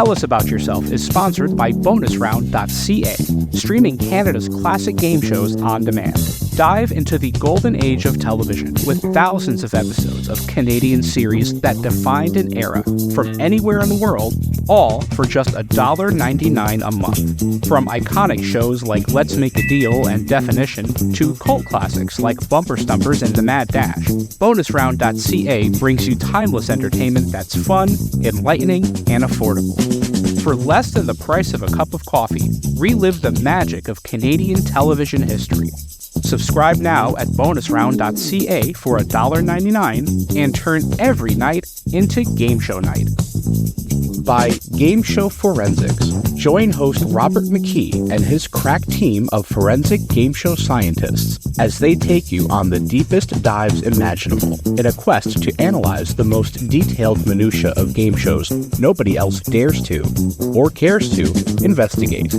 Tell Us About Yourself is sponsored by bonusround.ca, streaming Canada's classic game shows on demand. Dive into the golden age of television with thousands of episodes of Canadian series that defined an era from anywhere in the world, all for just $1.99 a month. From iconic shows like Let's Make a Deal and Definition to cult classics like Bumper Stumpers and The Mad Dash, bonusround.ca brings you timeless entertainment that's fun, enlightening, and affordable. For less than the price of a cup of coffee, relive the magic of Canadian television history. Subscribe now at bonusround.ca for $1.99 and turn every night into game show night. By Game Show Forensics. Join host Robert McKee and his crack team of forensic game show scientists as they take you on the deepest dives imaginable in a quest to analyze the most detailed minutia of game shows nobody else dares to, or cares to, investigate.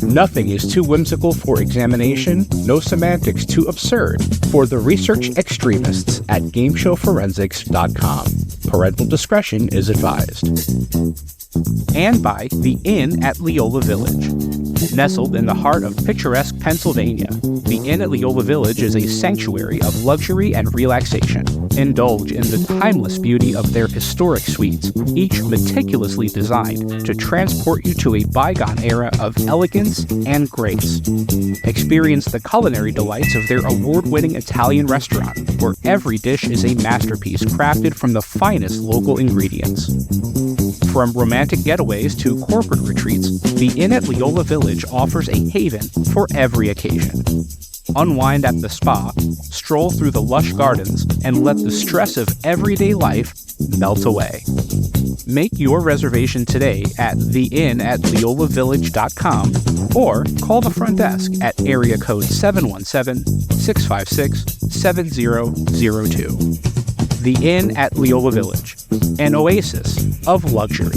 Nothing is too whimsical for examination, no semantics too absurd for the research extremists at GameShowForensics.com. Parental discretion is advised. And by The Inn at Leola Village. Nestled in the heart of picturesque Pennsylvania, the Inn at Leola Village is a sanctuary of luxury and relaxation. Indulge in the timeless beauty of their historic suites, each meticulously designed to transport you to a bygone era of elegance and grace. Experience the culinary delights of their award-winning Italian restaurant, where every dish is a masterpiece crafted from the finest local ingredients. From romantic getaways to corporate retreats, the Inn at Leola Village offers a haven for every occasion. Unwind at the spa, stroll through the lush gardens, and let the stress of everyday life melt away. Make your reservation today at theinnatleolavillage.com or call the front desk at area code 717-656-7002. The Inn at Leola Village, an oasis of luxury.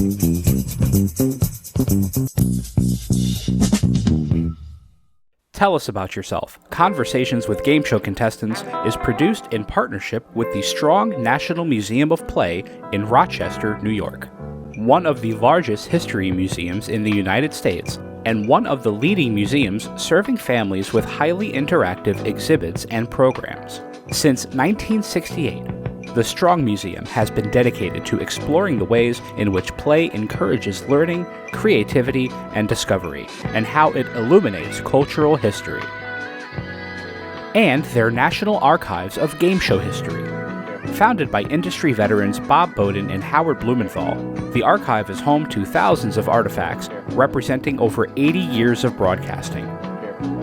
Tell Us About Yourself. Conversations with Game Show Contestants is produced in partnership with the Strong National Museum of Play in Rochester, New York, one of the largest history museums in the United States, and one of the leading museums serving families with highly interactive exhibits and programs. Since 1968, the Strong Museum has been dedicated to exploring the ways in which play encourages learning, creativity, and discovery, and how it illuminates cultural history. And their National Archives of Game Show History. Founded by industry veterans Bob Bowden and Howard Blumenthal, the archive is home to thousands of artifacts representing over 80 years of broadcasting,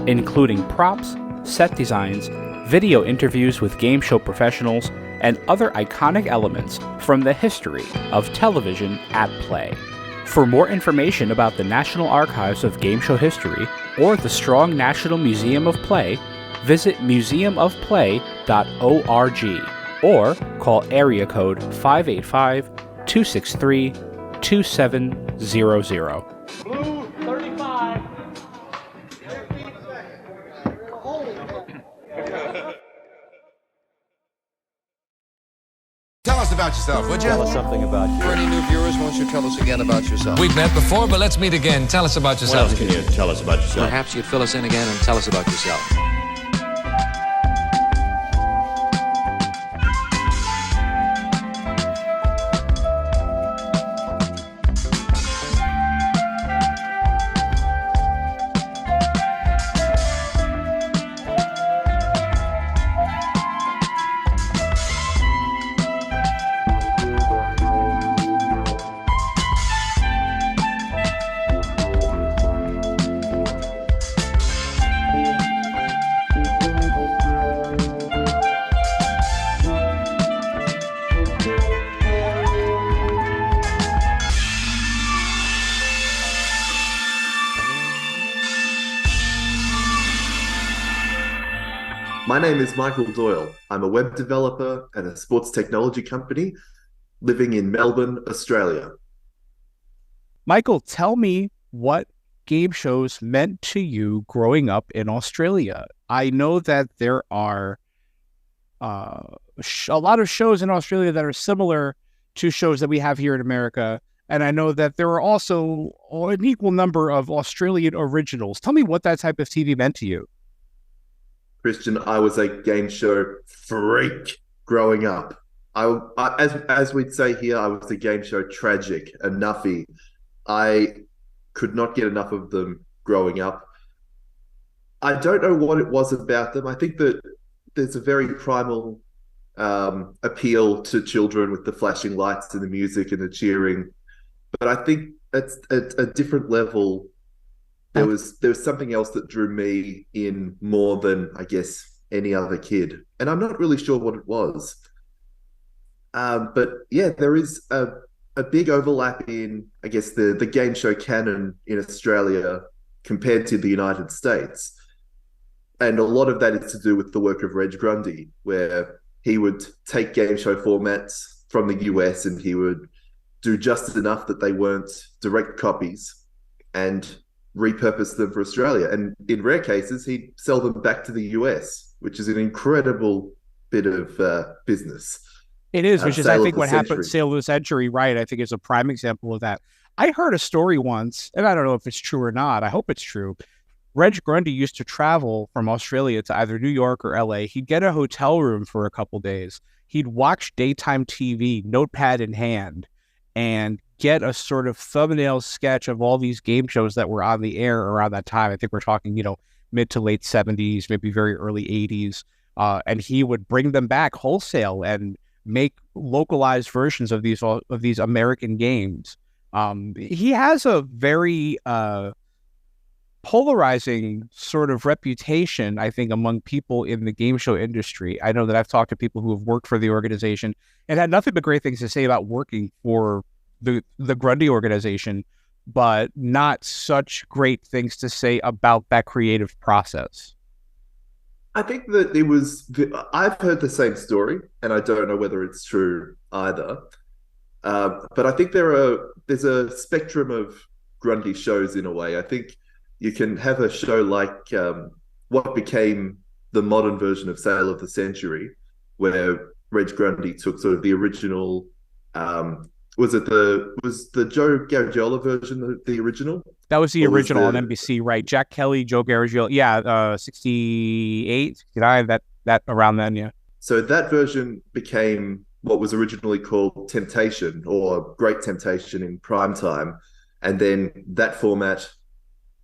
including props, set designs, video interviews with game show professionals, and other iconic elements from the history of television at play. For more information about the National Archives of Game Show History or the Strong National Museum of Play, visit museumofplay.org or call area code 585-263-2700. Blue 35. Tell us about yourself, would you? Tell us something about you. For any new viewers, won't you tell us again about yourself? We've met before, but let's meet again. Tell us about yourself. What else can you tell us about yourself? Perhaps you'd fill us in again and tell us about yourself. My name is Michael Doyle. I'm a web developer at a sports technology company living in Melbourne, Australia. Michael, tell me what game shows meant to you growing up in Australia. I know that there are a lot of shows in Australia that are similar to shows that we have here in America. And I know that there are also an equal number of Australian originals. Tell me what that type of TV meant to you. Christian, I was a game show freak growing up. As we'd say here, I was a game show tragic, a nuffy. I could not get enough of them growing up. I don't know what it was about them. I think that there's a very primal appeal to children with the flashing lights and the music and the cheering. But I think at a different level, there was something else that drew me in more than, I guess, any other kid. And I'm not really sure what it was. But yeah, there is a big overlap in, I guess, the game show canon in Australia compared to the United States. And a lot of that is to do with the work of Reg Grundy, where he would take game show formats from the US and he would do just enough that they weren't direct copies and repurpose them for Australia. And in rare cases, he'd sell them back to the US, which is an incredible bit of business. It is, which is, I think, what happened with Sale of the Century, right? I think is a prime example of that. I heard a story once, and I don't know if it's true or not. I hope it's true. Reg Grundy used to travel from Australia to either New York or LA. He'd get a hotel room for a couple days. He'd watch daytime TV, notepad in hand, and get a sort of thumbnail sketch of all these game shows that were on the air around that time. I think we're talking, mid to late 70s, maybe very early 80s. And he would bring them back wholesale and make localized versions of these American games. He has a very polarizing sort of reputation, I think, among people in the game show industry. I know that I've talked to people who have worked for the organization and had nothing but great things to say about working for the Grundy organization, but not such great things to say about that creative process. I think that I've heard the same story, and I don't know whether it's true either. But I think there's a spectrum of Grundy shows in a way. I think you can have a show like what became the modern version of Sale of the Century, where Reg Grundy took sort of the original. Was the Joe Garagiola version the original? That was the original on NBC, right? Jack Kelly, Joe Garagiola. Yeah, 68, 69, that around then, yeah. So that version became what was originally called Temptation or Great Temptation in prime time. And then that format,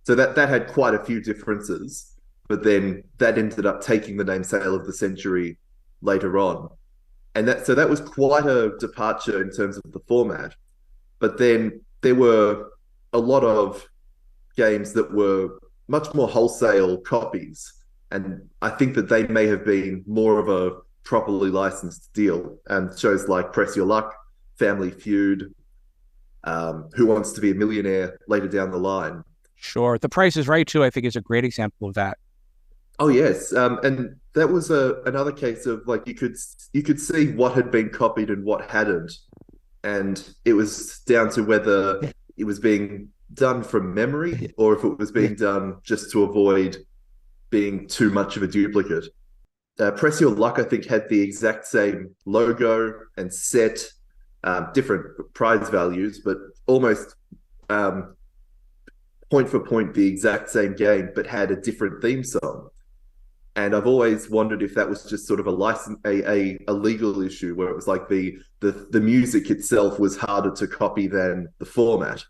so that had quite a few differences, but then that ended up taking the name Sale of the Century later on. And that was quite a departure in terms of the format. But then there were a lot of games that were much more wholesale copies. And I think that they may have been more of a properly licensed deal. And shows like Press Your Luck, Family Feud, Who Wants to Be a Millionaire later down the line. Sure. The Price is Right, too, I think is a great example of that. Oh, yes. And that was another case of like you could see what had been copied and what hadn't. And it was down to whether it was being done from memory or if it was being done just to avoid being too much of a duplicate. Press Your Luck, I think, had the exact same logo and set, different prize values, but almost point for point the exact same game, but had a different theme song. And I've always wondered if that was just sort of a legal issue where it was like the music itself was harder to copy than the format.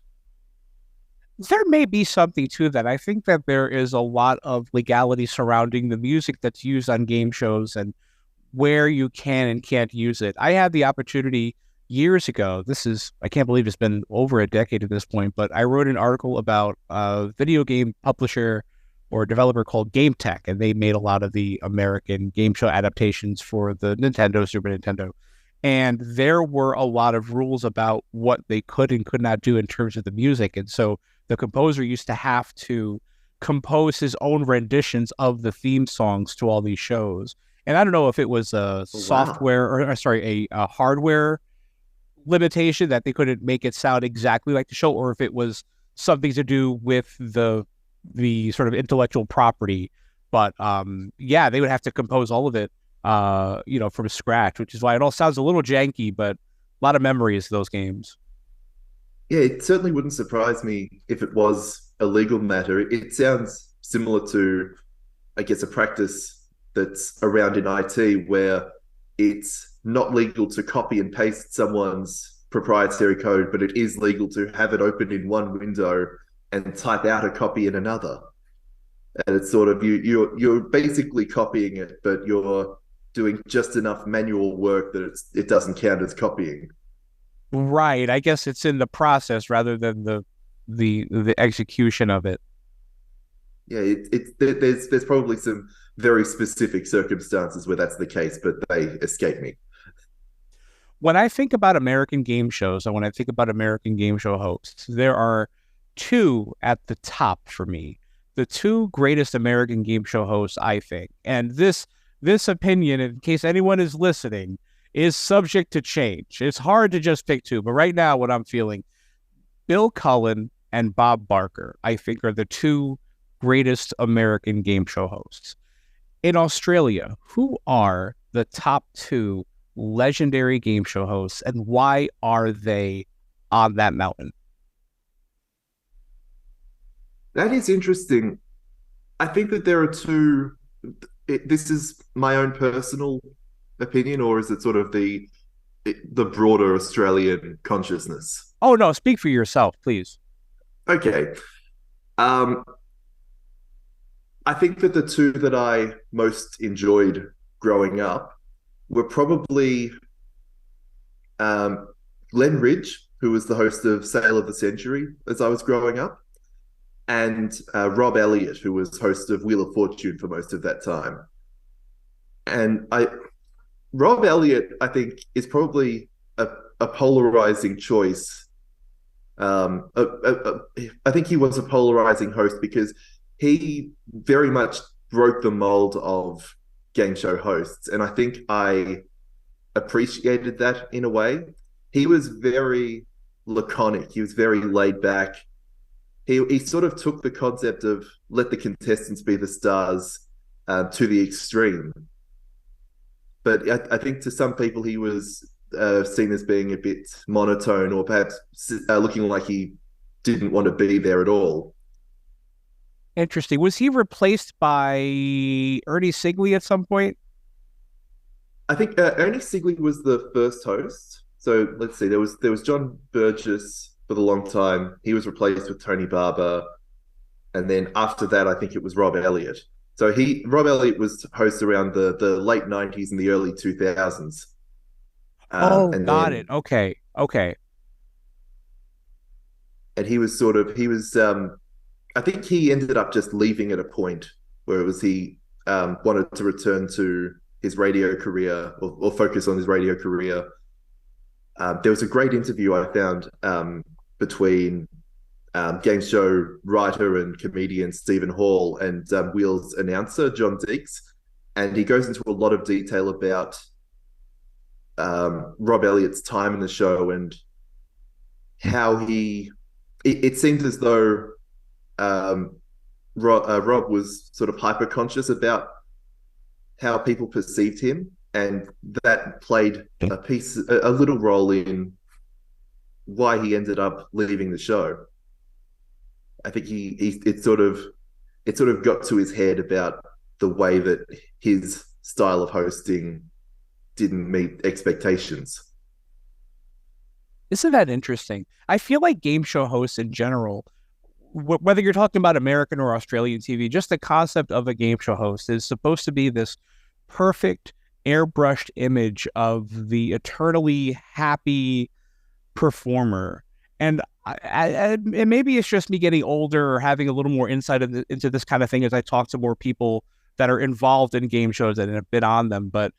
There may be something to that. I think that there is a lot of legality surrounding the music that's used on game shows and where you can and can't use it. I had the opportunity years ago. I can't believe it's been over a decade at this point, but I wrote an article about a video game publisher or a developer called Game Tech, and they made a lot of the American game show adaptations for the Nintendo, Super Nintendo. And there were a lot of rules about what they could and could not do in terms of the music. And so the composer used to have to compose his own renditions of the theme songs to all these shows. And I don't know if it was a a hardware limitation that they couldn't make it sound exactly like the show, or if it was something to do with the sort of intellectual property. But they would have to compose all of it, from scratch, which is why it all sounds a little janky, but a lot of memories of those games. Yeah, it certainly wouldn't surprise me if it was a legal matter. It sounds similar to, I guess, a practice that's around in IT where it's not legal to copy and paste someone's proprietary code, but it is legal to have it open in one window and type out a copy in another. And it's sort of you're basically copying it, but you're doing just enough manual work that it doesn't count as copying. Right. I guess it's in the process rather than the execution of it. Yeah, there's probably some very specific circumstances where that's the case, but they escape me. When I think about American game shows and when I think about American game show hosts, there are two at the top for me. The two greatest American game show hosts, I think. And this opinion, in case anyone is listening, is subject to change. It's hard to just pick two, but right now what I'm feeling, Bill Cullen and Bob Barker, I think are the two greatest American game show hosts. In Australia, who are the top two legendary game show hosts and why are they on that mountain? That is interesting. I think that there are two. This is my own personal opinion, or is it sort of the broader Australian consciousness? Oh, no, speak for yourself, please. Okay. I think that the two that I most enjoyed growing up were probably Len Ridge, who was the host of Sale of the Century as I was growing up, and Rob Elliott, who was host of Wheel of Fortune for most of that time. And Rob Elliott, I think, is probably a polarizing choice. I think he was a polarizing host because he very much broke the mold of game show hosts. And I think I appreciated that in a way. He was very laconic. He was very laid back. He sort of took the concept of let the contestants be the stars to the extreme. But I think to some people he was seen as being a bit monotone or perhaps looking like he didn't want to be there at all. Interesting. Was he replaced by Ernie Sigley at some point? I think Ernie Sigley was the first host. So let's see, there was John Burgess for the long time. He was replaced with Tony Barber. And then after that, I think it was Rob Elliott. So Rob Elliott was host around the late 90s and the early 2000s. Got it. Okay. And he was I think he ended up just leaving at a point where it was he wanted to return to his radio career or focus on his radio career. There was a great interview I found between game show writer and comedian Stephen Hall and Wheels announcer John Deeks, and he goes into a lot of detail about Rob Elliott's time in the show and how it seemed as though Rob was sort of hyper conscious about how people perceived him, and that played a little role in why he ended up leaving the show. I think it sort of got to his head about the way that his style of hosting didn't meet expectations. Isn't that interesting? I feel like game show hosts in general, whether you're talking about American or Australian TV, just the concept of a game show host is supposed to be this perfect airbrushed image of the eternally happy performer. And and maybe it's just me getting older or having a little more insight into this kind of thing as I talk to more people that are involved in game shows and have been on them. But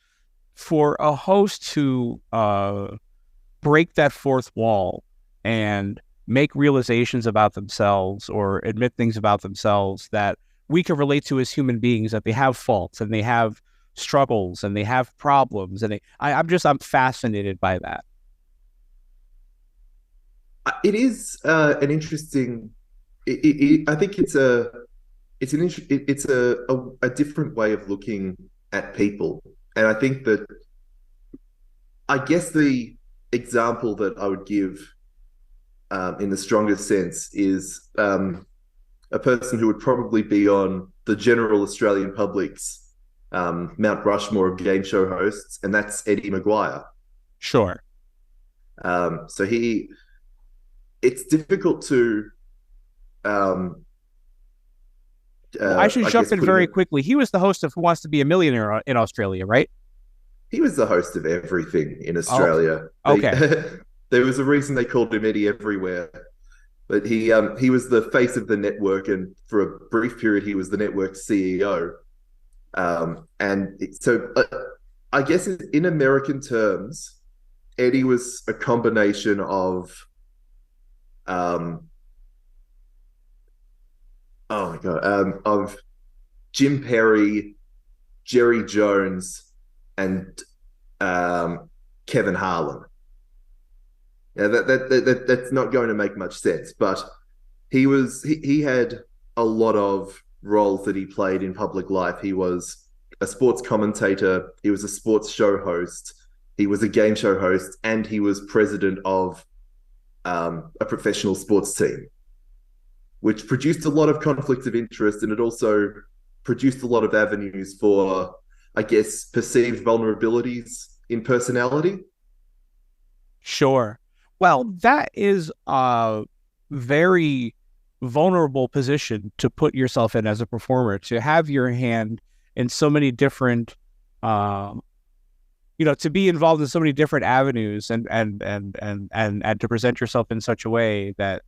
for a host to break that fourth wall and make realizations about themselves or admit things about themselves that we can relate to as human beings, that they have faults and they have struggles and they have problems. And I'm fascinated by that. It is an interesting. I think it's a different way of looking at people, and I think that I guess the example that I would give in the strongest sense, is a person who would probably be on the general Australian public's Mount Rushmore of game show hosts, and that's Eddie Maguire. Sure. So it's difficult to. I should jump in very quickly. He was the host of Who Wants to Be a Millionaire in Australia, right? He was the host of everything in Australia. Oh, okay. There was a reason they called him Eddie Everywhere. But he was the face of the network, and for a brief period, he was the network's CEO. I guess in American terms, Eddie was a combination of, of Jim Perry, Jerry Jones, and Kevin Harlan. Yeah, that's not going to make much sense, but he had a lot of roles that he played in public life. He was a sports commentator, he was a sports show host, he was a game show host, and he was president of a professional sports team, which produced a lot of conflicts of interest, and it also produced a lot of avenues for, I guess, perceived vulnerabilities in personality. Sure. Well, that is a very vulnerable position to put yourself in as a performer, to have your hand in so many different, to be involved in so many different avenues and to present yourself in such a way that,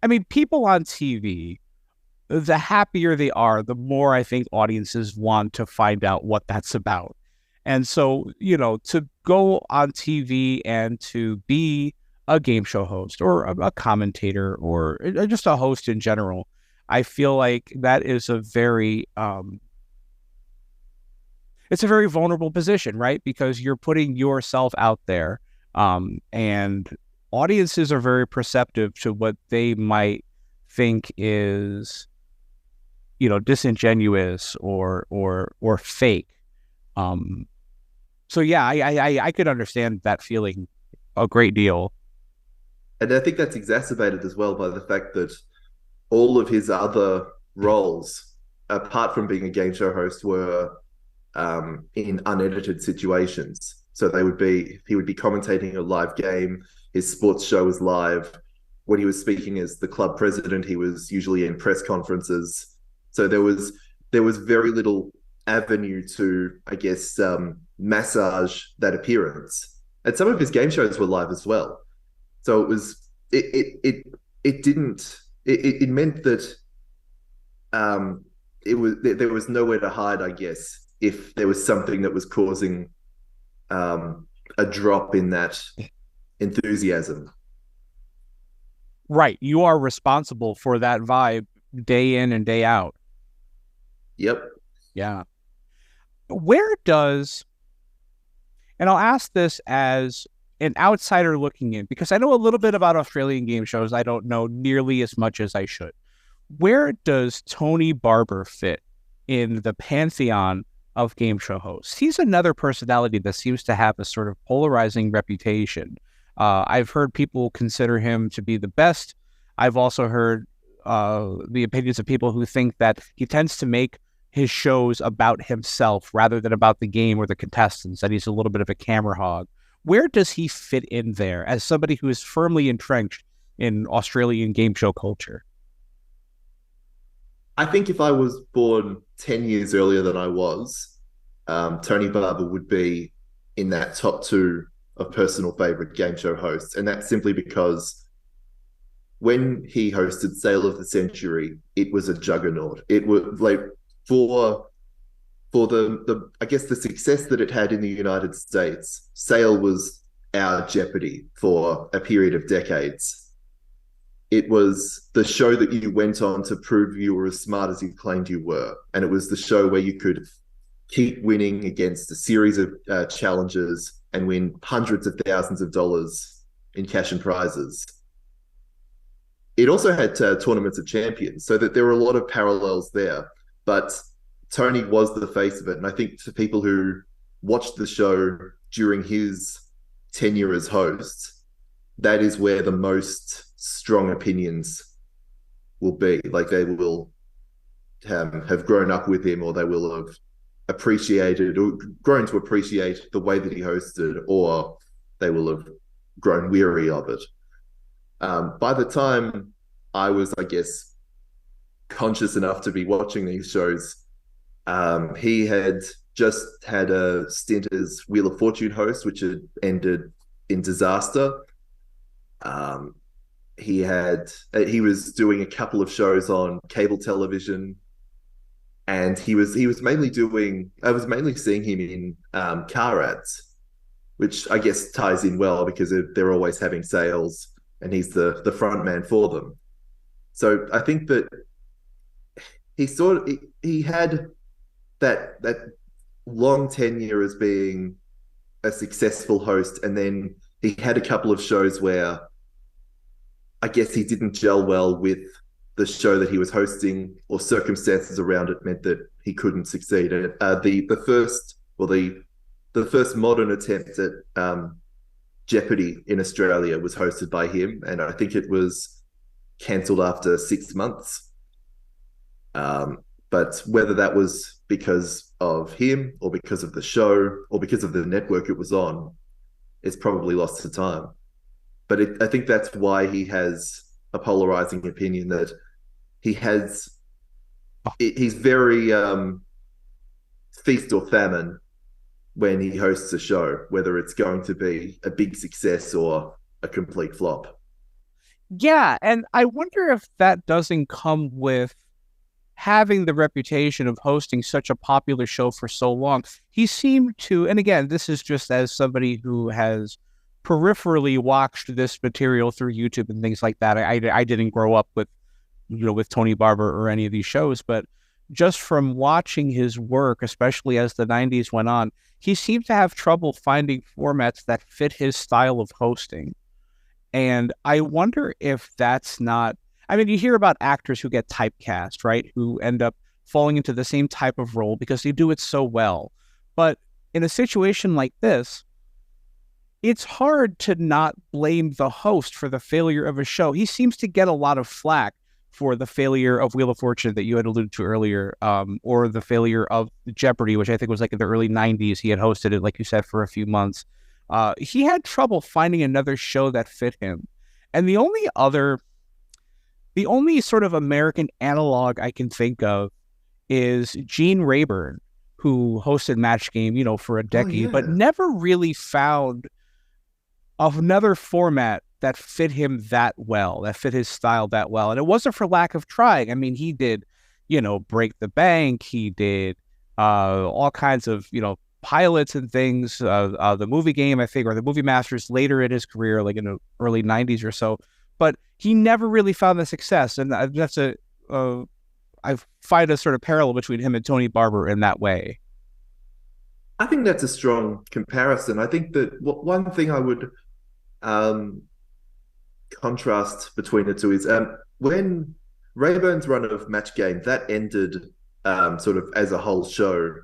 I mean, people on TV, the happier they are, the more I think audiences want to find out what that's about. And so, to go on TV and to be a game show host or a commentator or just a host in general, I feel like that is a very, it's a very vulnerable position, right? Because you're putting yourself out there, and audiences are very perceptive to what they might think is, disingenuous or fake. So yeah, I could understand that feeling a great deal. And I think that's exacerbated as well by the fact that all of his other roles, apart from being a game show host, were in unedited situations. So he would be commentating a live game. His sports show was live. When he was speaking as the club president, he was usually in press conferences. So there was very little avenue to, I guess, massage that appearance. And some of his game shows were live as well. So it meant that there was nowhere to hide, I guess, if there was something that was causing a drop in that enthusiasm. Right. You are responsible for that vibe day in and day out. Yep. Yeah. Where does, and I'll ask this as an outsider looking in, because I know a little bit about Australian game shows. I don't know nearly as much as I should. Where does Tony Barber fit in the pantheon of game show hosts? He's another personality that seems to have a sort of polarizing reputation. I've heard people consider him to be the best. I've also heard the opinions of people who think that he tends to make his shows about himself rather than about the game or the contestants, that he's a little bit of a camera hog. Where does he fit in there as somebody who is firmly entrenched in Australian game show culture? I think if I was born 10 years earlier than I was, Tony Barber would be in that top two of personal favorite game show hosts. And that's simply because when he hosted Sale of the Century, it was a juggernaut. It was like for the I guess the success that it had in the United States, Sale was our Jeopardy for a period of decades. It was the show that you went on to prove you were as smart as you claimed you were. And it was the show where you could keep winning against a series of challenges and win hundreds of thousands of dollars in cash and prizes. It also had tournaments of champions, so that there were a lot of parallels there. But Tony was the face of it. And I think to people who watched the show during his tenure as host, that is where the most strong opinions will be. Like they will have grown up with him, or they will have appreciated or grown to appreciate the way that he hosted, or they will have grown weary of it. By the time I was, I guess, conscious enough to be watching these shows, he had just had a stint as Wheel of Fortune host, which had ended in disaster. He was doing a couple of shows on cable television, and he was mainly doing. I was mainly seeing him in car ads, which I guess ties in well because they're always having sales, and he's the front man for them. So I think that he had that long tenure as being a successful host, and then he had a couple of shows where I guess he didn't gel well with the show that he was hosting, or circumstances around it meant that he couldn't succeed. And the first modern attempt at Jeopardy in Australia was hosted by him, and I think it was cancelled after 6 months. But whether that was because of him, or because of the show, or because of the network it was on, it's probably lost to time. But I think that's why he has a polarizing opinion, that he's very feast or famine when he hosts a show, whether it's going to be a big success or a complete flop. Yeah, and I wonder if that doesn't come with having the reputation of hosting such a popular show for so long. He seemed to, and again, this is just as somebody who has peripherally watched this material through YouTube and things like that. I didn't grow up with Tony Barber or any of these shows, but just from watching his work, especially as the 90s went on, he seemed to have trouble finding formats that fit his style of hosting. And I wonder if that's not, I mean, you hear about actors who get typecast, right? Who end up falling into the same type of role because they do it so well. But in a situation like this, it's hard to not blame the host for the failure of a show. He seems to get a lot of flack for the failure of Wheel of Fortune that you had alluded to earlier, or the failure of Jeopardy, which I think was like in the early 90s. He had hosted it, like you said, for a few months. He had trouble finding another show that fit him. And the only sort of American analog I can think of is Gene Rayburn, who hosted Match Game, for a decade, but never really found another format that fit him that well, that fit his style that well. And it wasn't for lack of trying. I mean, he did, Break the Bank. He did all kinds of, pilots and things, the Movie Game, I think, or the Movie Masters later in his career, like in the early 90s or so. But he never really found the success. And that's I find a sort of parallel between him and Tony Barber in that way. I think that's a strong comparison. I think that one thing I would contrast between the two is when Rayburn's run of Match Game, that ended sort of as a whole show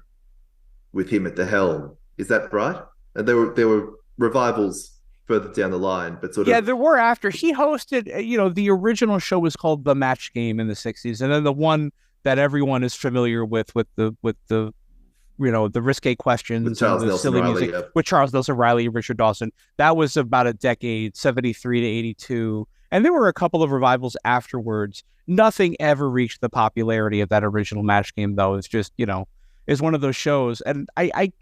with him at the helm. Is that right? And there were revivals further down the line, but there were after. He hosted, the original show was called The Match Game in the 60s, and then the one that everyone is familiar with the the risque questions with Charles and the Nelson silly Riley, music with Charles Nelson Riley and Richard Dawson. That was about a decade, 73 to 82. And there were a couple of revivals afterwards. Nothing ever reached the popularity of that original Match Game, though. It's just, is one of those shows. And I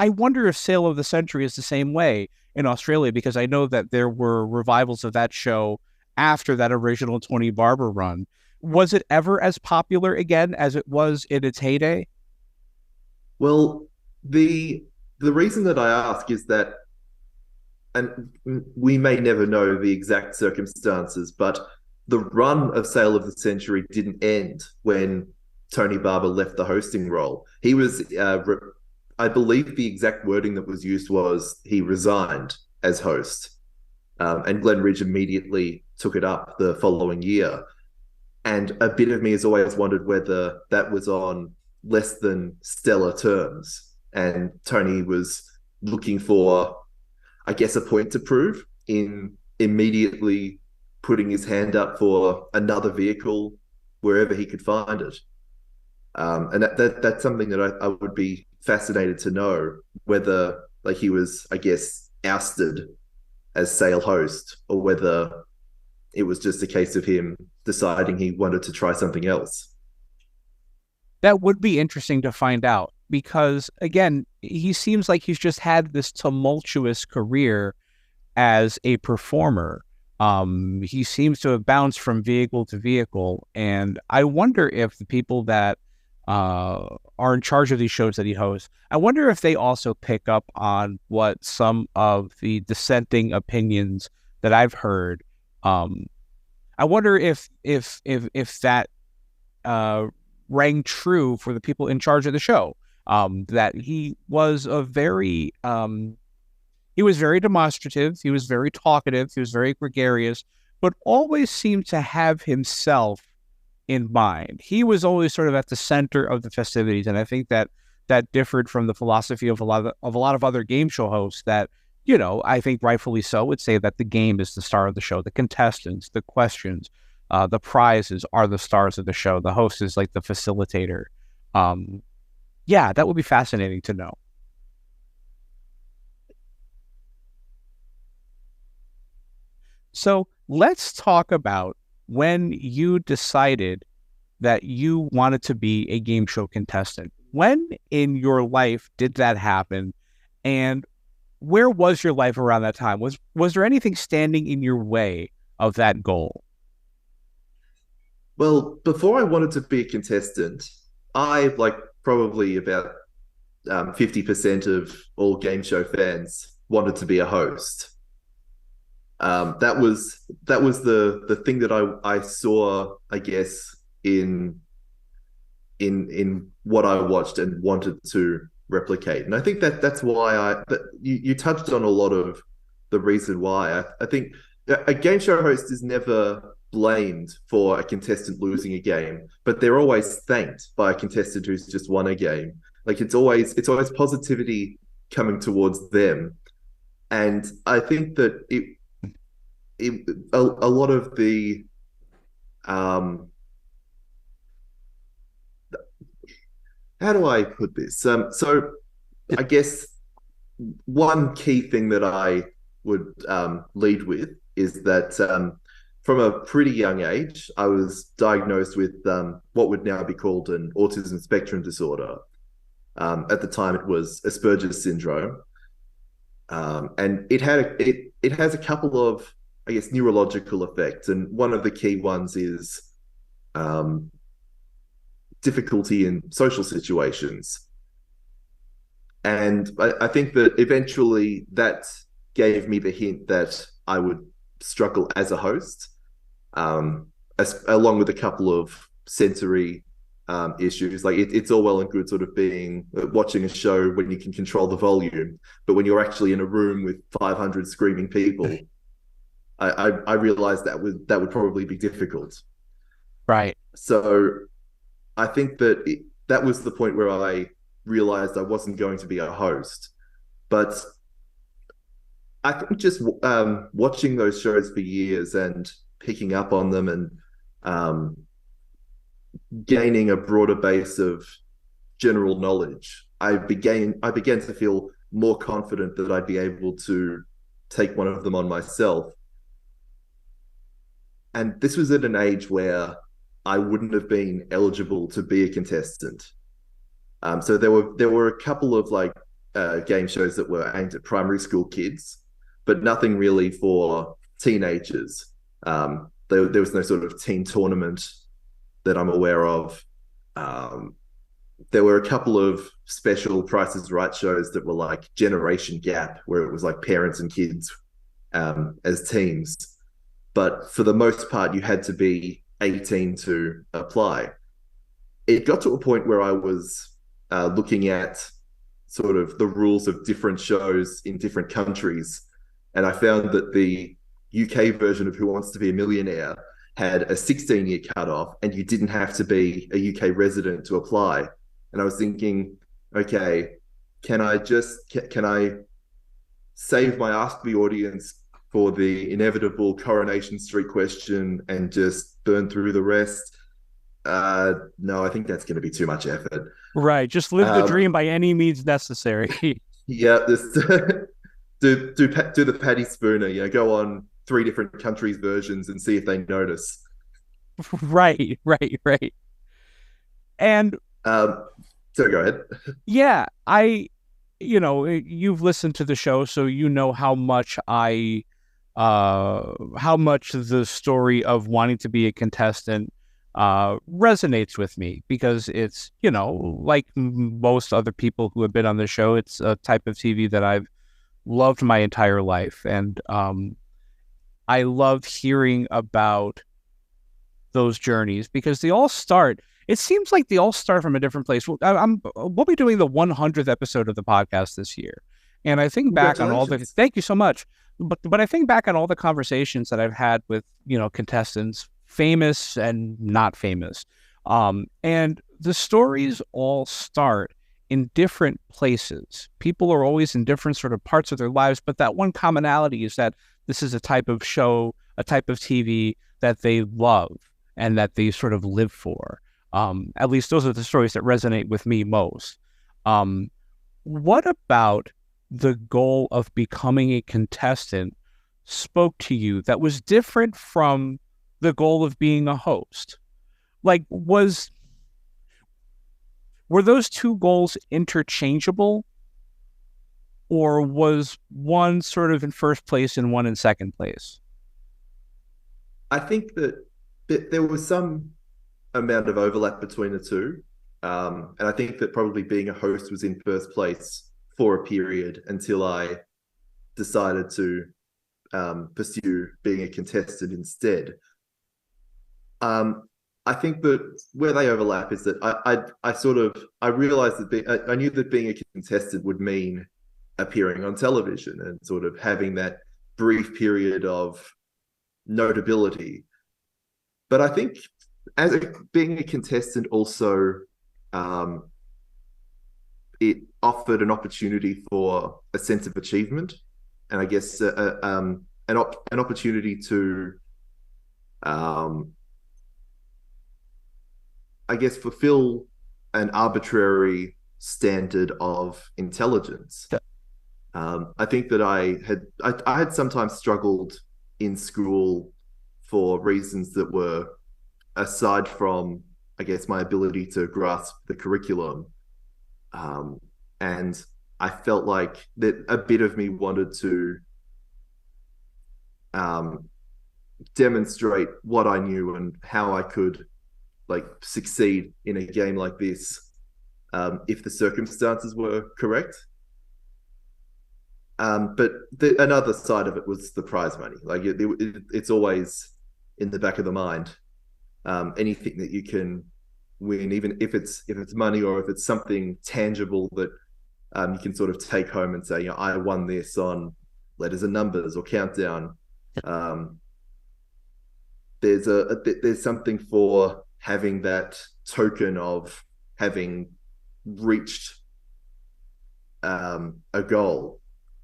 wonder if Sale of the Century is the same way in Australia, because I know that there were revivals of that show after that original Tony Barber run. Was it ever as popular again as it was in its heyday? Well, the reason that I ask is that, and we may never know the exact circumstances, but the run of Sale of the Century didn't end when Tony Barber left the hosting role. He was, I believe the exact wording that was used was he resigned as host, and Glenn Ridge immediately took it up the following year. And a bit of me has always wondered whether that was on less than stellar terms, and Tony was looking for, I guess, a point to prove in immediately putting his hand up for another vehicle wherever he could find it. And that's something that I would be fascinated to know, whether like he was, I guess, ousted as sale host, or whether it was just a case of him deciding he wanted to try something else. That would be interesting to find out, because again, he seems like he's just had this tumultuous career as a performer. He seems to have bounced from vehicle to vehicle, and I wonder if the people that are in charge of these shows that he hosts, I wonder if they also pick up on what some of the dissenting opinions that I've heard. I wonder if that rang true for the people in charge of the show. That he was very demonstrative, he was very talkative, he was very gregarious, but always seemed to have himself in mind. He was always sort of at the center of the festivities, and I think that differed from the philosophy of a lot of other game show hosts that, I think rightfully so, would say that the game is the star of the show. The contestants, the questions, the prizes are the stars of the show. The host is like the facilitator. Yeah, that would be fascinating to know. So let's talk about when you decided that you wanted to be a game show contestant. When in your life did that happen? And where was your life around that time? Was there anything standing in your way of that goal? Well, before I wanted to be a contestant, I, like probably about 50% of all game show fans, wanted to be a host. That was the thing that I saw, I guess, in what I watched and wanted to replicate. And I think that's why you touched on a lot of the reason why. I think a game show host is never blamed for a contestant losing a game, but they're always thanked by a contestant who's just won a game. Like it's always positivity coming towards them. And I think that a lot of the how do I put this? So I guess one key thing that I would lead with is that from a pretty young age, I was diagnosed with what would now be called an autism spectrum disorder. At the time, it was Asperger's syndrome, and it has a couple of, I guess, neurological effects, and one of the key ones is difficulty in social situations. And I think that eventually that gave me the hint that I would struggle as a host, along with a couple of sensory issues. Like it's all well and good sort of watching a show when you can control the volume, but when you're actually in a room with 500 screaming people, I realized that would probably be difficult. Right. So I think that was the point where I realized I wasn't going to be a host. But I think just watching those shows for years and picking up on them and gaining a broader base of general knowledge, I began to feel more confident that I'd be able to take one of them on myself. And this was at an age where I wouldn't have been eligible to be a contestant. So there were a couple of game shows that were aimed at primary school kids, but nothing really for teenagers. There was no sort of teen tournament that I'm aware of. There were a couple of special Price is Right shows that were like Generation Gap, where it was like parents and kids as teams. But for the most part, you had to be 18 to apply. It got to a point where I was looking at sort of the rules of different shows in different countries, and I found that the UK version of Who Wants to Be a Millionaire had a 16-year cutoff, and you didn't have to be a UK resident to apply. And I was thinking, okay, can I save my Ask the Audience for the inevitable Coronation Street question and just burn through the rest. No, I think that's going to be too much effort. Right. Just live the dream by any means necessary. Yeah, this do the Paddy Spooner. Go on 3 different countries' versions and see if they notice. Right. And so go ahead. Yeah, you've listened to the show, so you know how much how much the story of wanting to be a contestant resonates with me, because it's, like most other people who have been on the show, it's a type of TV that I've loved my entire life. And I love hearing about those journeys, because it seems like they all start from a different place. We'll be doing the 100th episode of the podcast this year. And I think back on thank you so much. But I think back on all the conversations that I've had with, contestants, famous and not famous. And the stories all start in different places. People are always in different sort of parts of their lives, but that one commonality is that this is a type of show, a type of TV that they love and that they sort of live for. At least those are the stories that resonate with me most. What about the goal of becoming a contestant spoke to you that was different from the goal of being a host? Like, were those two goals interchangeable, or was one sort of in first place and one in second place? I think that there was some amount of overlap between the two. And I think that probably being a host was in first place for a period until I decided to pursue being a contestant instead. I think that where they overlap is that I realized that I knew that being a contestant would mean appearing on television and sort of having that brief period of notability. But I think being a contestant also, it offered an opportunity for a sense of achievement, and I guess an opportunity to, fulfill an arbitrary standard of intelligence. I think that I had sometimes struggled in school for reasons that were aside from, I guess, my ability to grasp the curriculum. And I felt like that a bit of me wanted to demonstrate what I knew and how I could succeed in a game like this, if the circumstances were correct. But another side of it was the prize money. It's always in the back of the mind. Anything that you can win, even if it's money or if it's something tangible that you can sort of take home and say, I won this on letters and numbers or countdown. There's something for having that token of having reached a goal,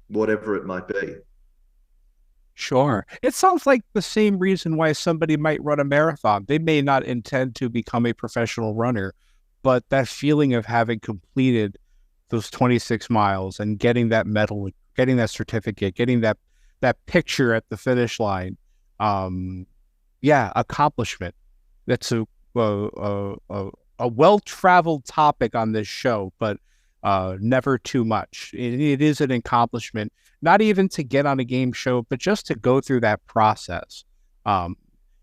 whatever it might be. Sure. It sounds like the same reason why somebody might run a marathon. They may not intend to become a professional runner, but that feeling of having completed those 26 miles and getting that medal, getting that certificate, getting that picture at the finish line. Accomplishment. That's a well-traveled topic on this show, but never too much. It is an accomplishment, not even to get on a game show, but just to go through that process.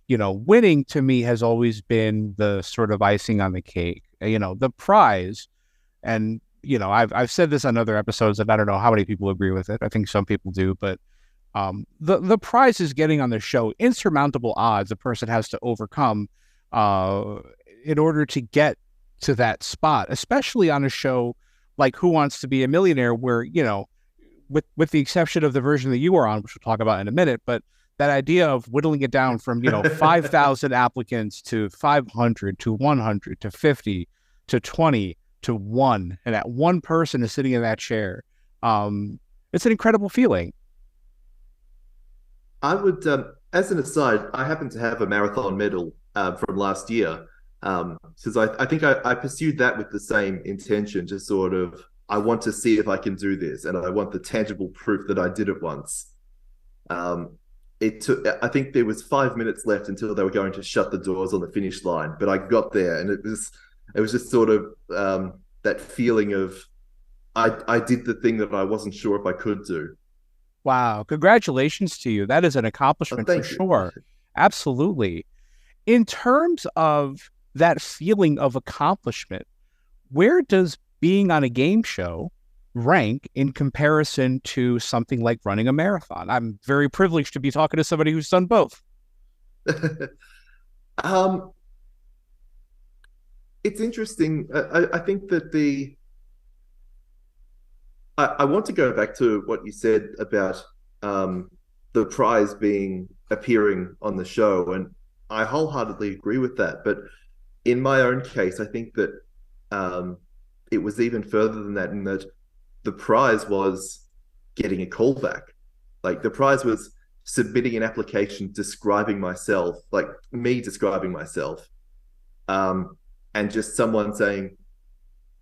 Winning to me has always been the sort of icing on the cake. The prize, and I've said this on other episodes, and I don't know how many people agree with it. I think some people do, but the prize is getting on the show. Insurmountable odds a person has to overcome in order to get to that spot, especially on a show like Who Wants to Be a Millionaire, where, with the exception of the version that you were on, which we'll talk about in a minute, but that idea of whittling it down from, 5,000 applicants to 500 to 100 to 50 to 20 to 1, and that one person is sitting in that chair. It's an incredible feeling. I would, as an aside, I happen to have a marathon medal from last year, because I think I pursued that with the same intention, to sort of, I want to see if I can do this, and I want the tangible proof that I did it once. It took, I think there was 5 minutes left until they were going to shut the doors on the finish line, but I got there, and it was just sort of that feeling of I did the thing that I wasn't sure if I could do. Wow. Congratulations to you. That is an accomplishment for sure. Absolutely. In terms of that feeling of accomplishment, where does being on a game show rank in comparison to something like running a marathon? I'm very privileged to be talking to somebody who's done both. It's interesting. I think that I want to go back to what you said about the prize being appearing on the show, and I wholeheartedly agree with that. But in my own case, I think that it was even further than that, in that the prize was getting a callback. Like, the prize was submitting an application describing myself, like me describing myself, and just someone saying,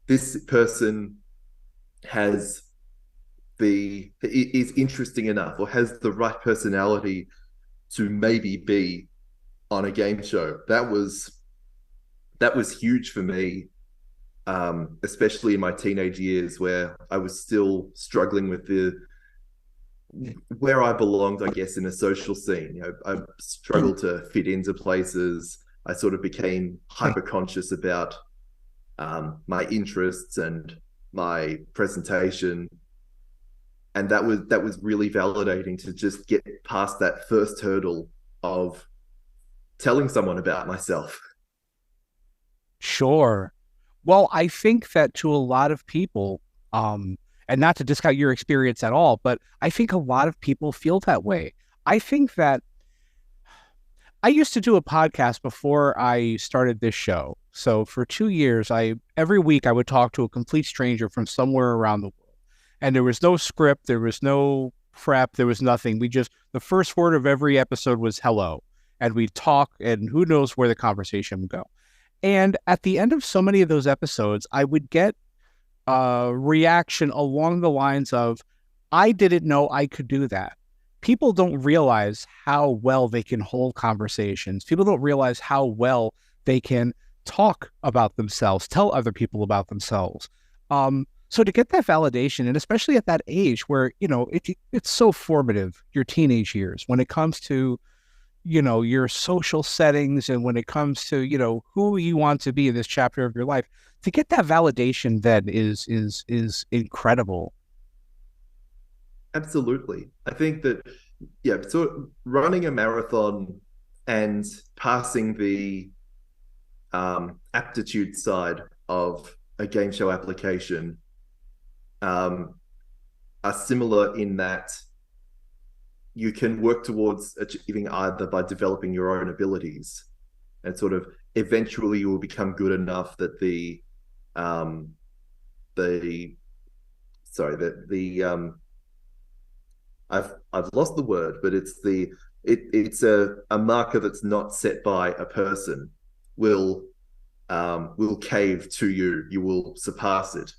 this person is interesting enough or has the right personality to maybe be on a game show. That was huge for me, especially in my teenage years, where I was still struggling with where I belonged, I guess, in a social scene. You know, I struggled to fit into places. I sort of became hyper conscious about my interests and my presentation, and that was really validating, to just get past that first hurdle of telling someone about myself. Sure. Well, I think that to a lot of people, and not to discount your experience at all, but I think a lot of people feel that way. I think that I used to do a podcast before I started this show. So for 2 years, every week I would talk to a complete stranger from somewhere around the world. And there was no script, there was no prep, there was nothing. The first word of every episode was hello. And we'd talk, and who knows where the conversation would go. And at the end of so many of those episodes, I would get a reaction along the lines of, I didn't know I could do that. People don't realize how well they can hold conversations. People don't realize how well they can talk about themselves, tell other people about themselves. So to get that validation, and especially at that age where, it's so formative, your teenage years, when it comes to, your social settings, and when it comes to, who you want to be in this chapter of your life, to get that validation then is incredible. Absolutely. I think that, so running a marathon and passing the aptitude side of a game show application are similar in that you can work towards achieving either by developing your own abilities, and sort of eventually you will become good enough that I've lost the word, but it's a marker that's not set by a person will cave to you. You will surpass it.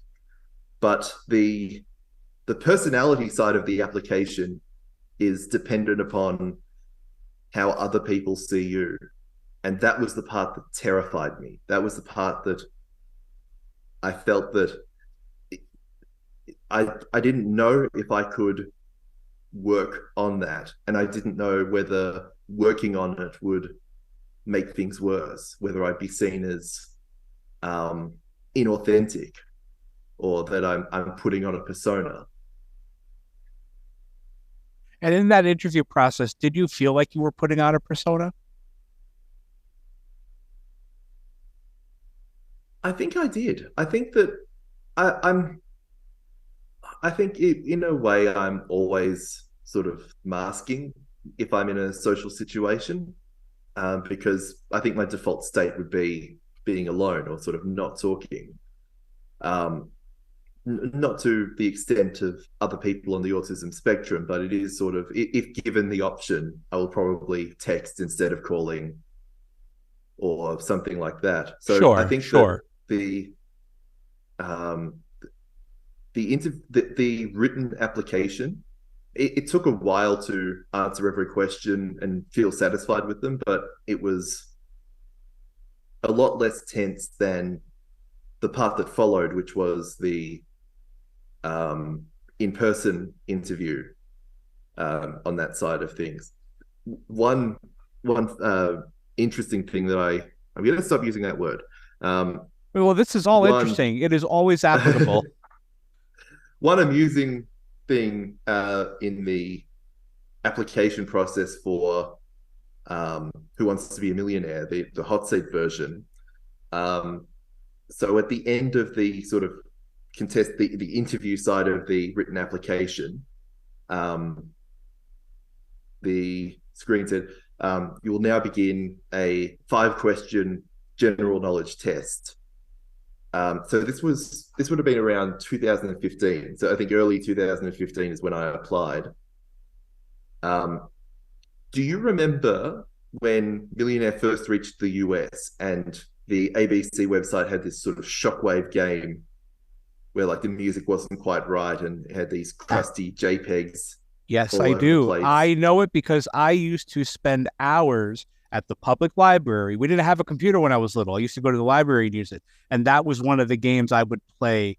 But the personality side of the application is dependent upon how other people see you. And that was the part that terrified me. That was the part that I felt that I didn't know if I could work on that. And I didn't know whether working on it would make things worse, whether I'd be seen as inauthentic, or that I'm putting on a persona. And in that interview process, did you feel like you were putting on a persona? I think I did. I think that I think in a way I'm always sort of masking if I'm in a social situation, because I think my default state would be being alone or sort of not talking. not to the extent of other people on the autism spectrum, but it is sort of, if given the option, I will probably text instead of calling or something like that. So I think that the written application, it took a while to answer every question and feel satisfied with them, but it was a lot less tense than the part that followed, which was the in-person interview on that side of things. One interesting thing that I'm going to stop using that word. Well, this is all interesting. It is always applicable. One amusing thing in the application process for Who Wants to Be a Millionaire, the hot seat version. So at the end of the sort of the interview side of the written application, the screen said, you will now begin a 5-question general knowledge test. So this would have been around 2015. So I think early 2015 is when I applied. Do you remember when Millionaire first reached the US and the ABC website had this sort of shockwave game where like the music wasn't quite right and it had these crusty JPEGs? Yes, I do. I know it because I used to spend hours at the public library. We didn't have a computer when I was little. I used to go to the library and use it. And that was one of the games I would play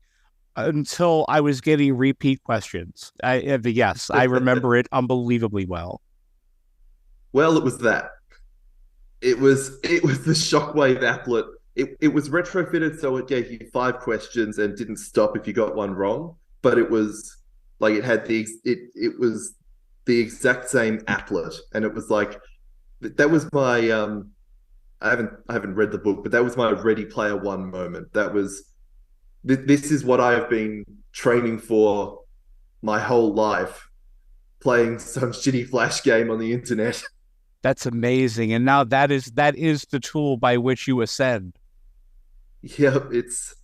until I was getting repeat questions. Yes, I remember it unbelievably well. Well, it was that. It was the Shockwave applet. It was retrofitted so it gave you 5 questions and didn't stop if you got one wrong. But it was like it had it was the exact same applet, and it was like that was my I haven't read the book, but that was my Ready Player One moment. That was this is what I have been training for my whole life, playing some shitty Flash game on the internet. That's amazing. And now that is the tool by which you ascend. Yeah, it's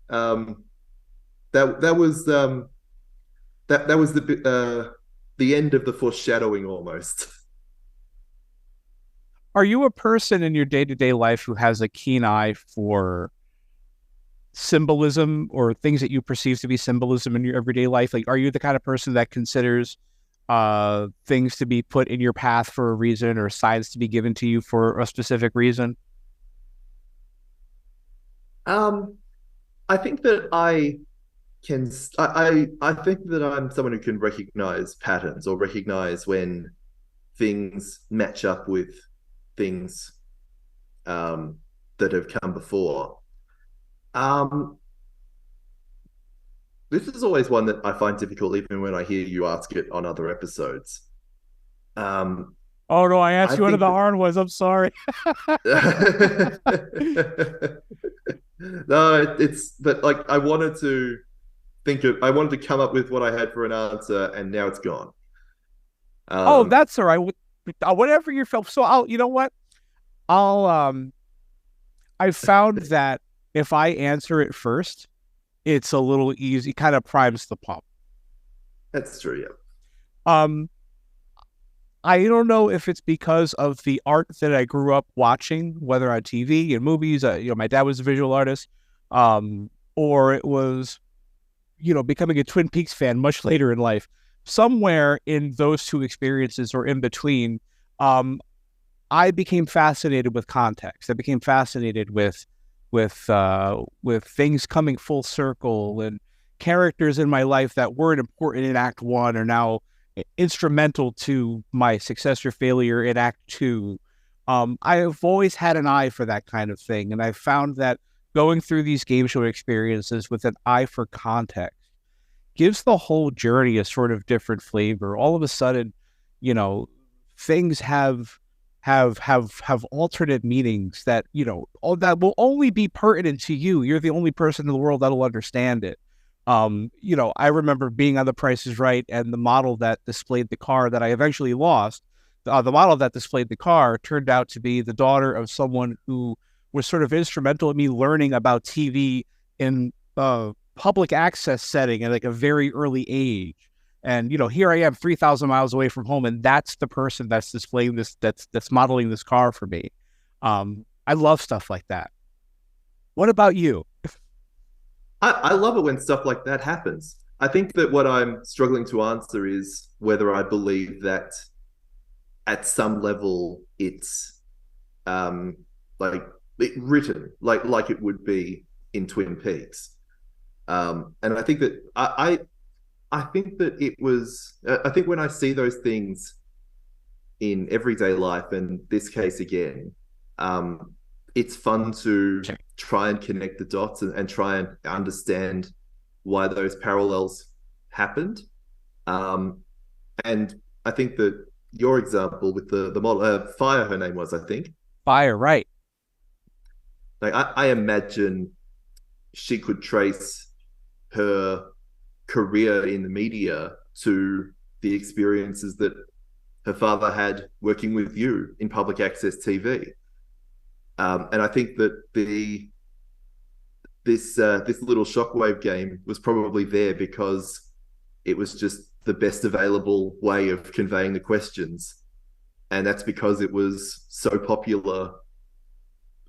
that was the end of the foreshadowing almost. Are you a person in your day-to-day life who has a keen eye for symbolism or things that you perceive to be symbolism in your everyday life? Like, are you the kind of person that considers things to be put in your path for a reason or signs to be given to you for a specific reason? I think that I think that I'm someone who can recognize patterns or recognize when things match up with things that have come before. This is always one that I find difficult, even when I hear you ask it on other episodes. Oh no, I asked you what the hard was. I'm sorry. No, but like I wanted to come up with what I had for an answer, and now it's gone. Oh, that's all right. Whatever you felt. So you know what? I found that if I answer it first, it's a little easy, kind of primes the pump. That's true, yeah. I don't know if it's because of the art that I grew up watching, whether on TV and movies. My dad was a visual artist, or it was, becoming a Twin Peaks fan much later in life. Somewhere in those two experiences, or in between, I became fascinated with context. I became fascinated with things coming full circle, and characters in my life that weren't important in Act 1 are now instrumental to my success or failure in Act 2. I have always had an eye for that kind of thing, and I found that going through these game show experiences with an eye for context gives the whole journey a sort of different flavor. All of a sudden, things have alternate meanings that, that will only be pertinent to you. You're the only person in the world that'll understand it. I remember being on The Price is Right, and the model that displayed the car that I eventually lost, the model that displayed the car turned out to be the daughter of someone who was sort of instrumental in me learning about TV in public access setting at like a very early age. And, here I am 3,000 miles away from home, and that's the person that's displaying this, that's modeling this car for me. I love stuff like that. What about you? I love it when stuff like that happens. I think that what I'm struggling to answer is whether I believe that at some level it's written like it would be in Twin Peaks. And I think that I think that it was. I think when I see those things in everyday life, and this case again, it's fun to try and connect the dots and try and understand why those parallels happened. And I think that your example with the model, Fire, her name was, I think. Fire, right. Like I imagine she could trace her career in the media to the experiences that her father had working with you in public access TV. And I think that this little shockwave game was probably there because it was just the best available way of conveying the questions. And that's because it was so popular.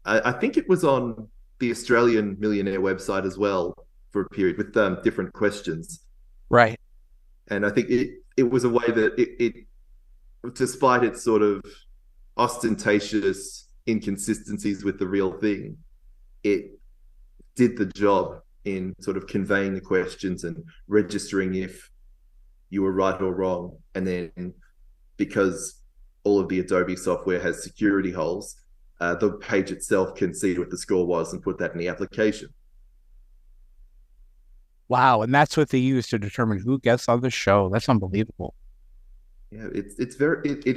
I think it was on the Australian Millionaire website as well for a period with different questions. Right. And I think it was a way that it despite its sort of ostentatious inconsistencies with the real thing, it did the job in sort of conveying the questions and registering if you were right or wrong. And then because all of the Adobe software has security holes, the page itself can see what the score was and put that in the application. Wow, and that's what they use to determine who gets on the show. That's unbelievable. Yeah, it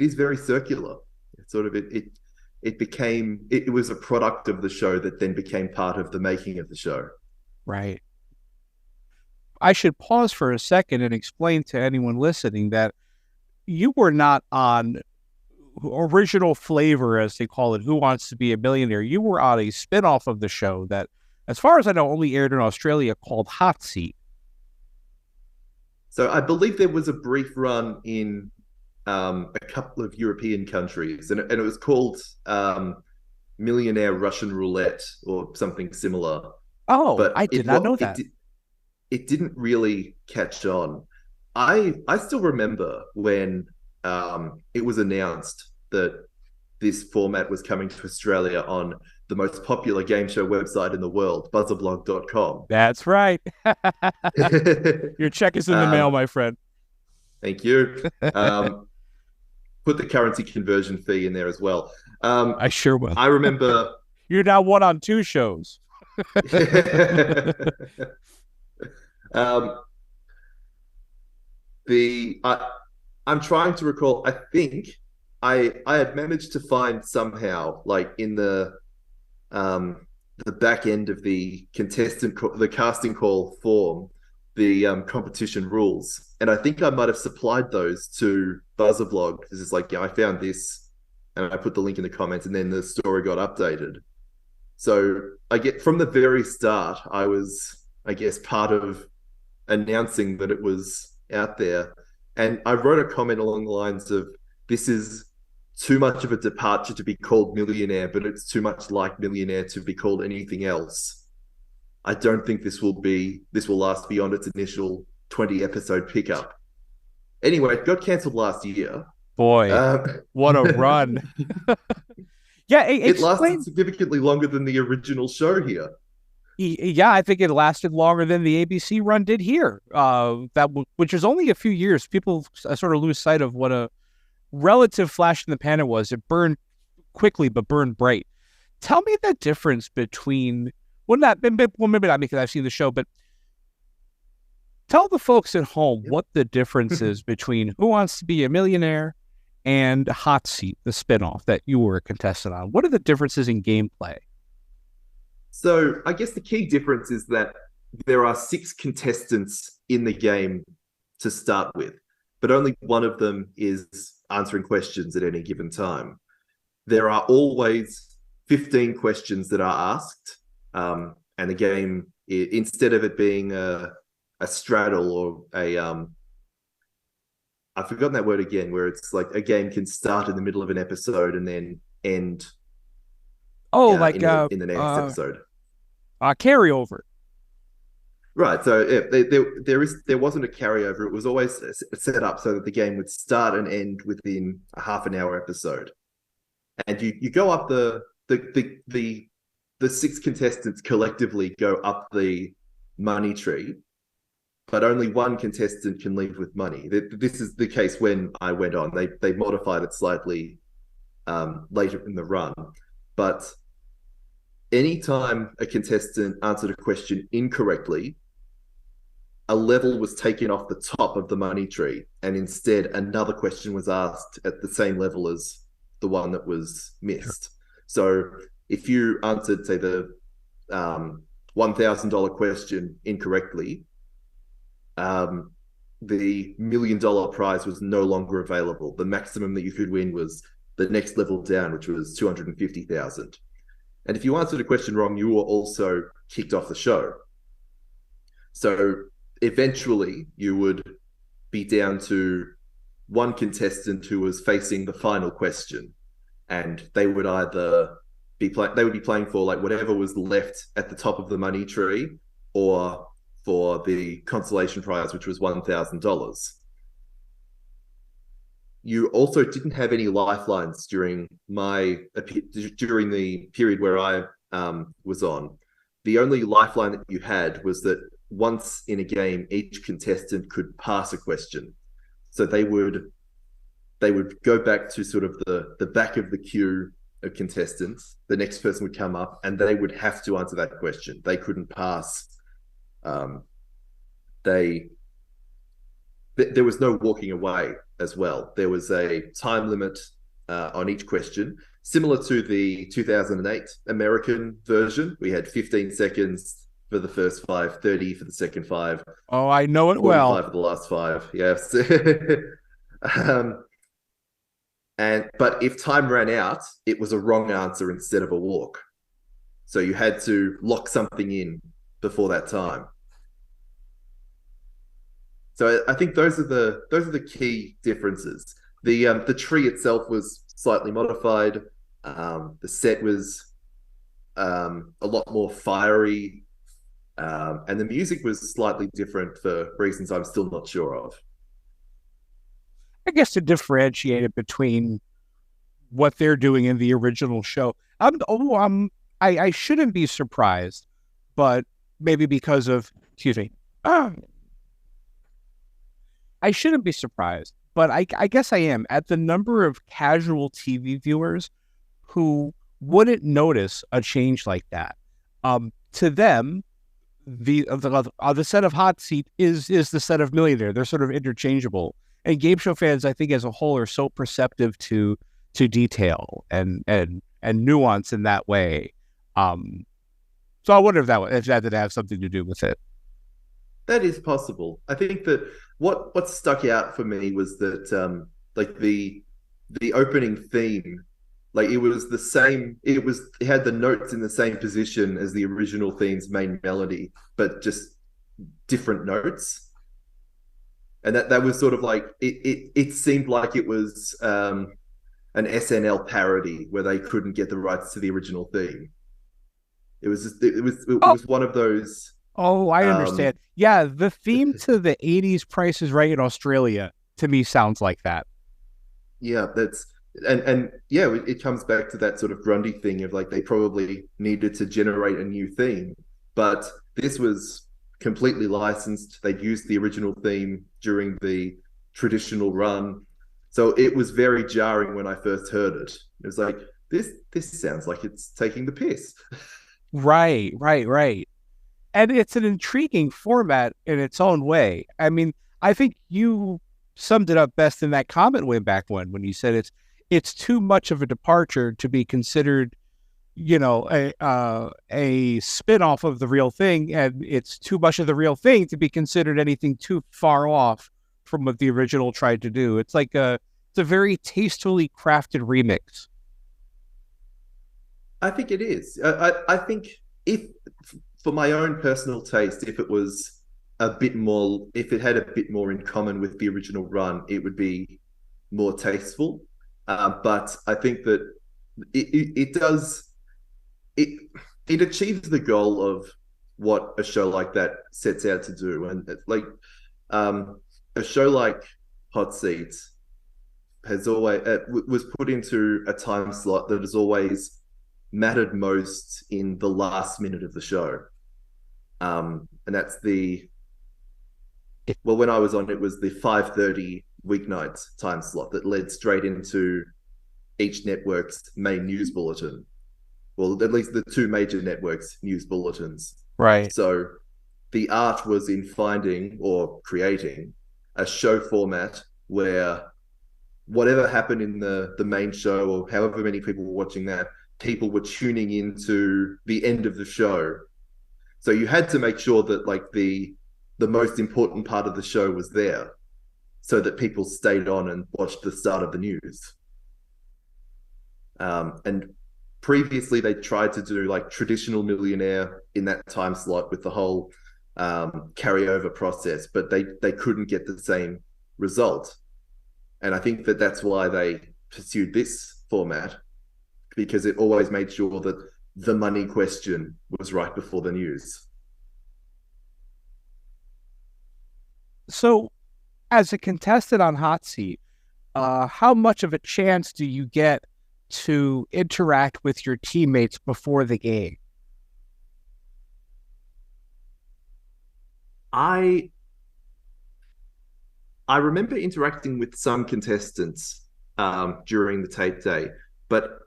is very circular. It's sort of it was a product of the show that then became part of the making of the show. Right. I should pause for a second and explain to anyone listening that you were not on original flavor, as they call it, Who Wants to Be a Millionaire. You were on a spinoff of the show that, as far as I know, only aired in Australia, called Hot Seat. So I believe there was a brief run in a couple of European countries, and it was called Millionaire Russian Roulette or something similar. Oh, but I did not know that. It didn't really catch on. I still remember when it was announced that this format was coming to Australia on the most popular game show website in the world, BuzzerBlog.com. That's right. Your check is in the mail, my friend. Thank you. Put the currency conversion fee in there as well. I sure will. I remember... You're now one on two shows. I'm trying to recall. I think I had managed to find somehow, like in the back end of the the casting call form, the competition rules, and I think I might have supplied those to BuzzerBlog. This is like, yeah, I found this, and I put the link in the comments, and then the story got updated. So I get from the very start, I was, I guess, part of announcing that it was out there. And I wrote a comment along the lines of, this is too much of a departure to be called Millionaire, but it's too much like Millionaire to be called anything else. I don't think this will last beyond its initial 20 episode pickup. Anyway, it got cancelled last year. Boy, what a run. Yeah, it lasted significantly longer than the original show here. Yeah, I think it lasted longer than the ABC run did here. Which is only a few years. People sort of lose sight of what a relative flash in the pan it was. It burned quickly, but burned bright. Tell me the difference between maybe not because I've seen the show, but tell the folks at home what the difference is between Who Wants to Be a Millionaire and Hot Seat, the spinoff that you were a contestant on. What are the differences in gameplay? So I guess the key difference is that there are 6 contestants in the game to start with, but only one of them is answering questions at any given time. There are always 15 questions that are asked, and the game, instead of it being a straddle or I've forgotten that word again, where it's like a game can start in the middle of an episode and then end in the next episode. Carryover. Right. So there wasn't a carryover. It was always set up so that the game would start and end within a half an hour episode. And you go up the 6 contestants collectively go up the money tree, but only one contestant can leave with money. This is the case when I went on. They modified it slightly later in the run, but anytime a contestant answered a question incorrectly, a level was taken off the top of the money tree, and instead another question was asked at the same level as the one that was missed. So if you answered, say, the $1,000 question incorrectly, the $1 million prize was no longer available. The maximum that you could win was the next level down, which was $250,000. And if you answered a question wrong, you were also kicked off the show. So eventually you would be down to one contestant who was facing the final question, and they would either be playing for like whatever was left at the top of the money tree, or for the consolation prize, which was $1,000. You also didn't have any lifelines during the period where I was on. The only lifeline that you had was that once in a game, each contestant could pass a question. So they would go back to sort of the back of the queue of contestants. The next person would come up and they would have to answer that question. They couldn't pass. There was no walking away as well. There was a time limit on each question, similar to the 2008 American version. We had 15 seconds for the first 5, 30 for the second 5. Oh, I know it well. 45 for the last 5. Yes. But if time ran out, it was a wrong answer instead of a walk. So you had to lock something in before that time. So I think those are the key differences. The tree itself was slightly modified. The set was a lot more fiery, and the music was slightly different for reasons I'm still not sure of. I guess to differentiate it between what they're doing in the original show, I shouldn't be surprised, but maybe because of I shouldn't be surprised, but I guess I am at the number of casual TV viewers who wouldn't notice a change like that. To them, the set of Hot Seat is the set of Millionaire. They're sort of interchangeable. And game show fans, I think, as a whole, are so perceptive to detail and nuance in that way. So I wonder if that did have something to do with it. That is possible. I think that what stuck out for me was that like the opening theme, like it was the same. It had the notes in the same position as the original theme's main melody, but just different notes. And that was sort of like it seemed like it was an SNL parody where they couldn't get the rights to the original theme. It was one of those. Oh, I understand. Yeah, the theme to the 80s Price is Right in Australia to me sounds like that. Yeah, and yeah, it comes back to that sort of Grundy thing of like they probably needed to generate a new theme, but this was completely licensed. They'd used the original theme during the traditional run. So it was very jarring when I first heard it. It was like, this sounds like it's taking the piss. Right. And it's an intriguing format in its own way. I mean, I think you summed it up best in that comment way back when you said it's too much of a departure to be considered, a spin-off of the real thing, and it's too much of the real thing to be considered anything too far off from what the original tried to do. It's like it's a very tastefully crafted remix. I think it is. I think if for my own personal taste, if it was if it had a bit more in common with the original run, it would be more tasteful. But I think that it does it achieves the goal of what a show like that sets out to do. And like a show like Hot Seats has always was put into a time slot that has always mattered most in the last minute of the show. And that's when I was on, it was the 5:30 weeknight time slot that led straight into each network's main news bulletin. Well, at least the two major networks' news bulletins. Right. So the art was in finding or creating a show format where whatever happened in the main show, or however many people were watching that, people were tuning into the end of the show. So you had to make sure that like the most important part of the show was there, so that people stayed on and watched the start of the news. And previously they tried to do like traditional Millionaire in that time slot with the whole carryover process, but they couldn't get the same result. And I think that that's why they pursued this format, because it always made sure that the money question was right before the news. So, as a contestant on Hot Seat, how much of a chance do you get to interact with your teammates before the game? I remember interacting with some contestants during the tape day, but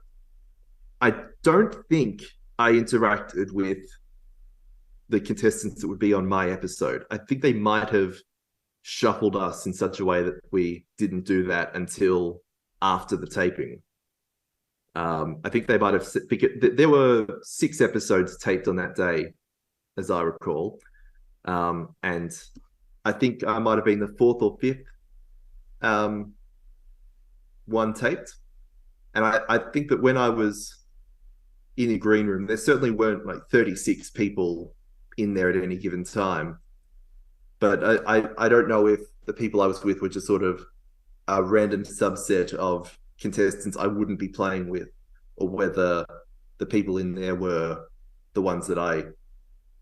I don't think I interacted with the contestants that would be on my episode. I think they might have shuffled us in such a way that we didn't do that until after the taping. I think they might have, because there were 6 episodes taped on that day, as I recall. And I think I might have been the 4th or 5th one taped. And I think that when I was in a green room, there certainly weren't like 36 people in there at any given time. But I don't know if the people I was with were just sort of a random subset of contestants I wouldn't be playing with, or whether the people in there were the ones that I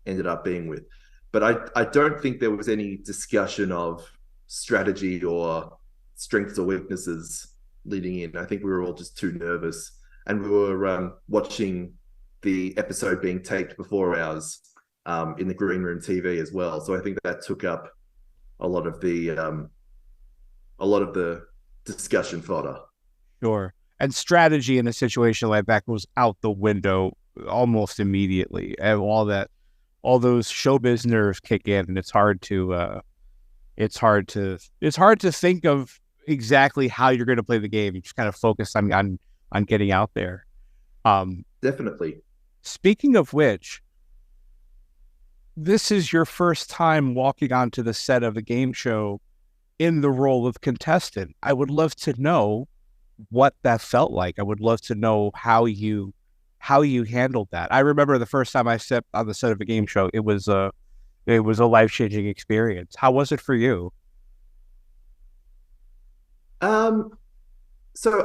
ended up being with. But I don't think there was any discussion of strategy or strengths or weaknesses leading in. I think we were all just too nervous, and we were watching the episode being taped before ours in the green room TV as well. So I think that took up a lot of the discussion fodder. Sure. And strategy in a situation like that goes out the window almost immediately. And all those showbiz nerves kick in, and it's hard to think of exactly how you're going to play the game. You just kind of focus on getting out there. Definitely. Speaking of which, this is your first time walking onto the set of a game show in the role of contestant. I would love to know what that felt like. I would love to know how you handled that. I remember the first time I stepped on the set of a game show, it was a life-changing experience. How was it for you? So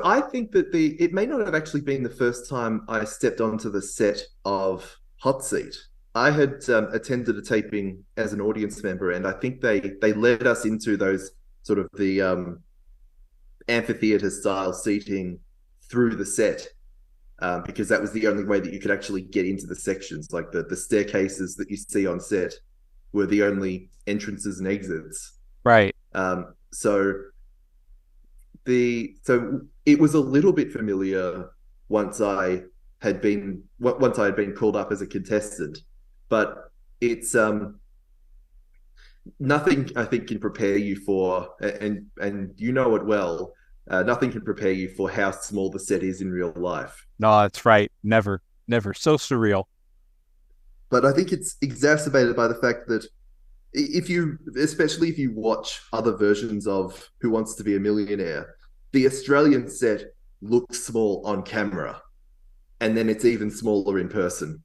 I think that it may not have actually been the first time I stepped onto the set of Hot Seat. I had attended a taping as an audience member, and I think they led us into those sort of the amphitheater style seating through the set, because that was the only way that you could actually get into the sections. Like the staircases that you see on set were the only entrances and exits. Right. So it was a little bit familiar once I had been called up as a contestant, but it's nothing I think can prepare you for, and you know it well. Nothing can prepare you for how small the set is in real life. No, that's right. Never. So surreal. But I think it's exacerbated by the fact that especially if you watch other versions of Who Wants to Be a Millionaire, the Australian set looks small on camera, and then it's even smaller in person.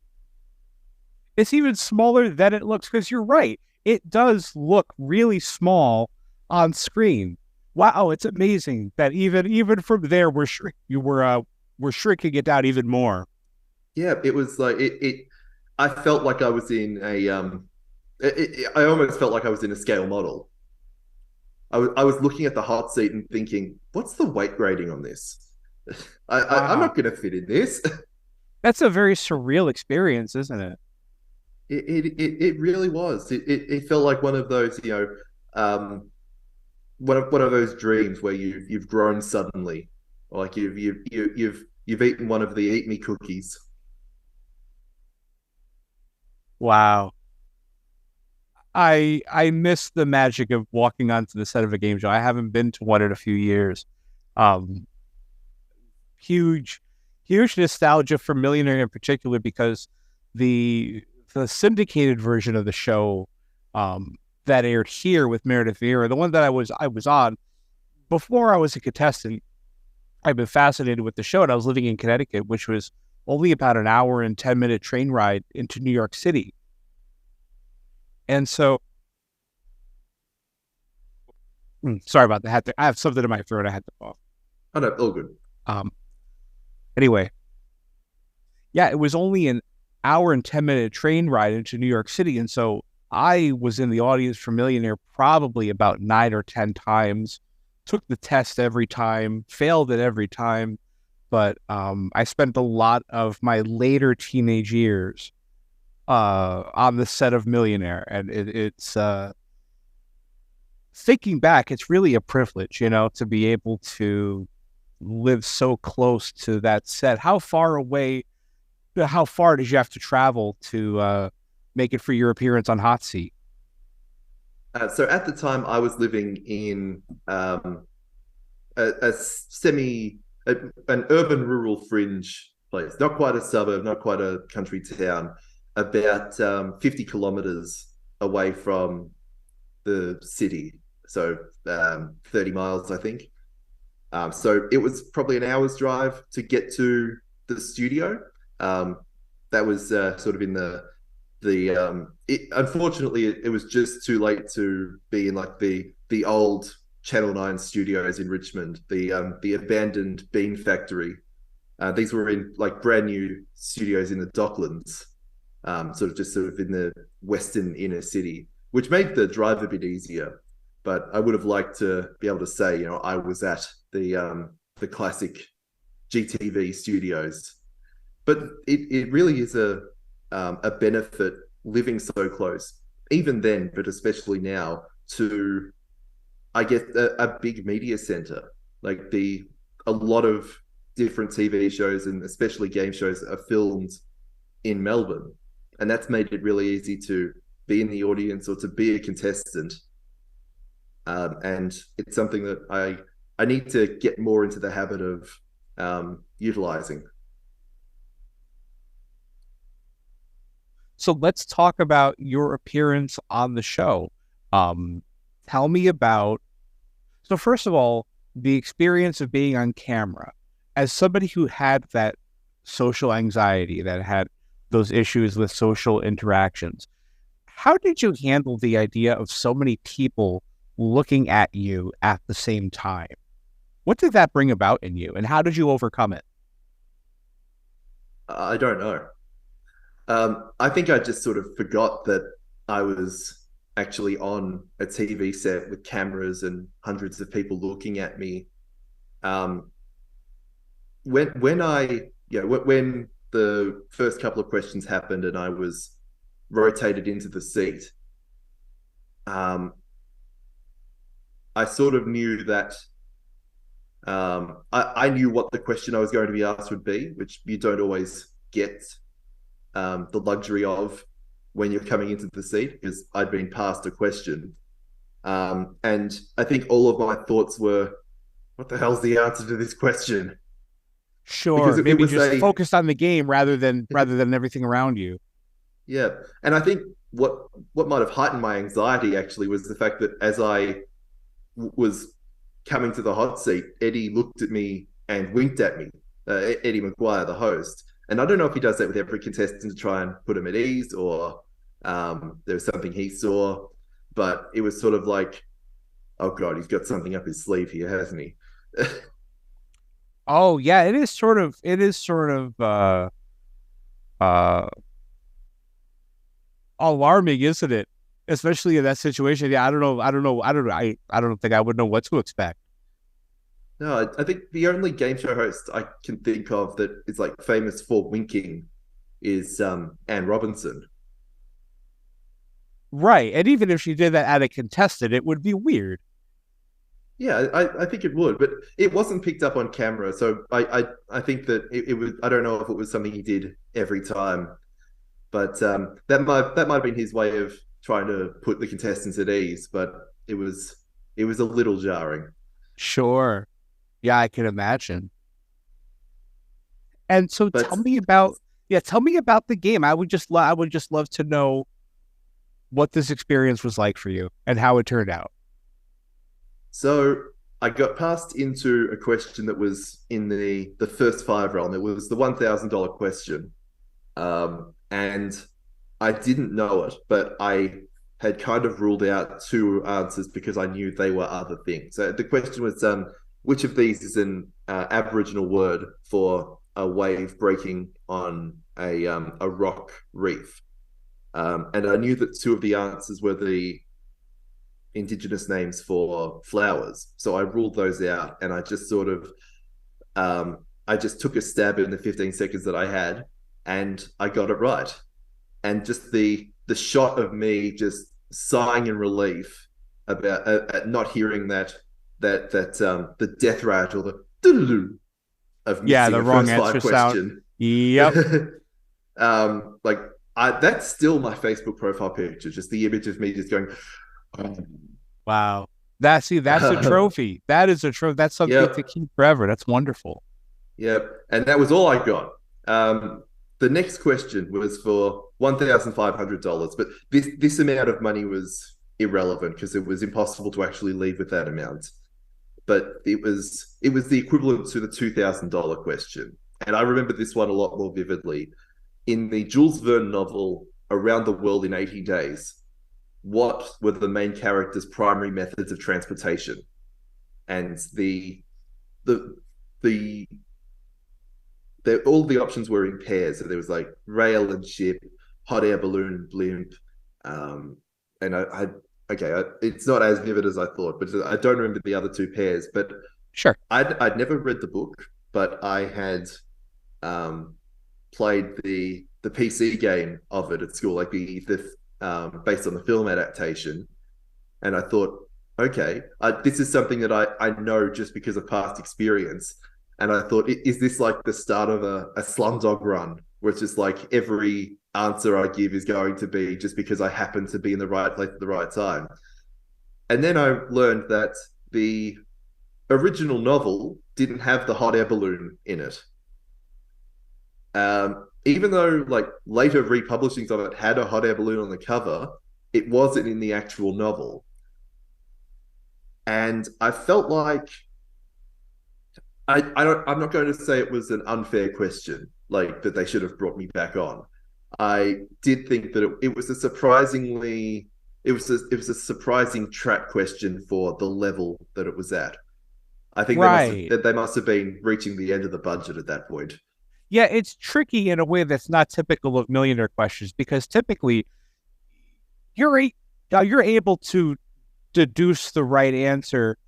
It's even smaller than it looks, because you're right. It does look really small on screen. Wow, it's amazing that even from there we're shrinking it down even more. Yeah, it was like I felt like I was in a I almost felt like I was in a scale model. I was looking at the hot seat and thinking, what's the weight rating on this? I'm not going to fit in this. That's a very surreal experience, isn't it? It really was. It felt like one of those, one of those dreams where you've grown suddenly, like you've eaten one of the Eat Me cookies. Wow. I miss the magic of walking onto the set of a game show. I haven't been to one in a few years. Um, huge nostalgia for Millionaire in particular, because the syndicated version of the show that aired here with Meredith Vieira, the one that I was on before I was a contestant, I've been fascinated with the show, and I was living in Connecticut, which was only about an hour and 10-minute train ride into New York City. And so, sorry about that. I have something in my throat. I had to cough. Oh no, all good. Anyway, yeah, it was only an hour and 10-minute train ride into New York City. And so I was in the audience for Millionaire probably about 9 or 10 times, took the test every time, failed it every time. But I spent a lot of my later teenage years on the set of Millionaire. And it's thinking back, it's really a privilege, to be able to live so close to that set. How far did you have to travel to make it for your appearance on Hot Seat? So at the time, I was living in an urban rural fringe place, not quite a suburb, not quite a country town, about 50 kilometers away from the city. So 30 miles, I think. So it was probably an hour's drive to get to the studio. That was sort of in unfortunately, it was just too late to be in like the old Channel 9 studios in Richmond, the abandoned bean factory. These were in like brand new studios in the Docklands, sort of in the western inner city, which made the drive a bit easier. But I would have liked to be able to say, I was at the classic GTV studios. But it really is a benefit living so close, even then, but especially now, to, I guess, a big media center. Like a lot of different TV shows and especially game shows are filmed in Melbourne. And that's made it really easy to be in the audience or to be a contestant. And it's something that I need to get more into the habit of utilizing. So let's talk about your appearance on the show. Tell me about, so first of all, the experience of being on camera. As somebody who had that social anxiety, that had those issues with social interactions, how did you handle the idea of so many people looking at you at the same time? What did that bring about in you, and how did you overcome it? I don't know. I think I just sort of forgot that I was actually on a TV set with cameras and hundreds of people looking at me. When the first couple of questions happened and I was rotated into the seat, I sort of knew that I knew what the question I was going to be asked would be, which you don't always get the luxury of when you're coming into the seat, because I'd been passed a question. And I think all of my thoughts were, what the hell's the answer to this question? Sure, maybe just focused on the game rather than everything around you. Yeah, and I think what might have heightened my anxiety actually was the fact that as I was coming to the hot seat, Eddie looked at me and winked at me, Eddie McGuire, the host, And I don't know if he does that with every contestant to try and put him at ease, or there was something he saw, but it was sort of like, oh God, he's got something up his sleeve here, hasn't he? Oh yeah, it is sort of alarming, isn't it? Especially in that situation. Yeah, I don't think I would know what to expect. No, I think the only game show host I can think of that is like famous for winking is Anne Robinson. Right. And even if she did that at a contestant, it would be weird. Yeah, I think it would, but it wasn't picked up on camera. So I think that it was, I don't know if it was something he did every time, but that might have been his way of trying to put the contestants at ease, but it was a little jarring. Sure. Yeah, I can imagine. And so But tell me about the game. I would just love to know what this experience was like for you and how it turned out. so I got passed into a question that was in the first five realm. It was the $1,000 question. And I didn't know it, but I had kind of ruled out two answers because I knew they were other things. So the question was, which of these is an Aboriginal word for a wave breaking on a rock reef? And I knew that two of the answers were the Indigenous names for flowers. So I ruled those out, and I just sort of, I just took a stab in the 15 seconds that I had, and I got it right. And just the shot of me just sighing in relief about at not hearing that the death rattle, the doo-doo-doo of missing the a wrong first five answer question. Yep. Like that's still my Facebook profile picture, just the image of me just going. Wow. That's a trophy. That is a trophy. That's something to keep forever. That's wonderful. Yep. And that was all I got. The next question was for $1,500, but this amount of money was irrelevant because it was impossible to actually leave with that amount. But it was the equivalent to the $2,000 question. And I remember this one a lot more vividly. In the Jules Verne novel Around the World in 80 Days, what were the main characters' primary methods of transportation? And all the options were in pairs. So there was like rail and ship, hot air balloon, blimp. And it's not as vivid as I thought, but I don't remember the other two pairs. But Sure. I'd never read the book, but I had played the PC game of it at school, like the based on the film adaptation. And I thought, okay, this is something that I know just because of past experience. And I thought, is this like the start of a Slumdog Run, where it's just like every answer I give is going to be just because I happen to be in the right place at the right time? And then I learned that the original novel didn't have the hot air balloon in it. Even though like later republishings of it had a hot air balloon on the cover, it wasn't in the actual novel. And I felt like I'm not going to say it was an unfair question, like that they should have brought me back on. I did think that it was a surprising trap question for the level that it was at. I think they must have been reaching the end of the budget at that point. Yeah, it's tricky in a way that's not typical of Millionaire questions, because typically you're able to deduce the right answer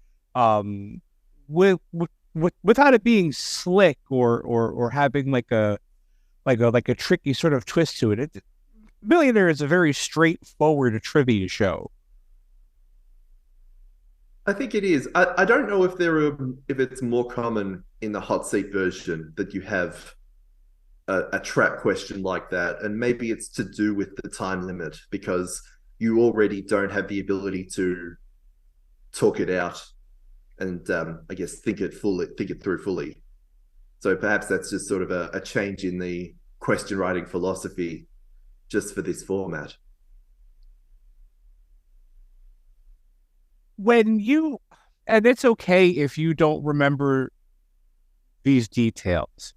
without it being slick or having like a tricky sort of twist to it. Millionaire is a very straightforward trivia show. I think it is. I don't know if it's more common in the hot seat version that you have a trap question like that, and maybe it's to do with the time limit because you already don't have the ability to talk it out and I guess think it through fully. So perhaps that's just sort of a change in the question writing philosophy just for this format. And it's okay if you don't remember these details.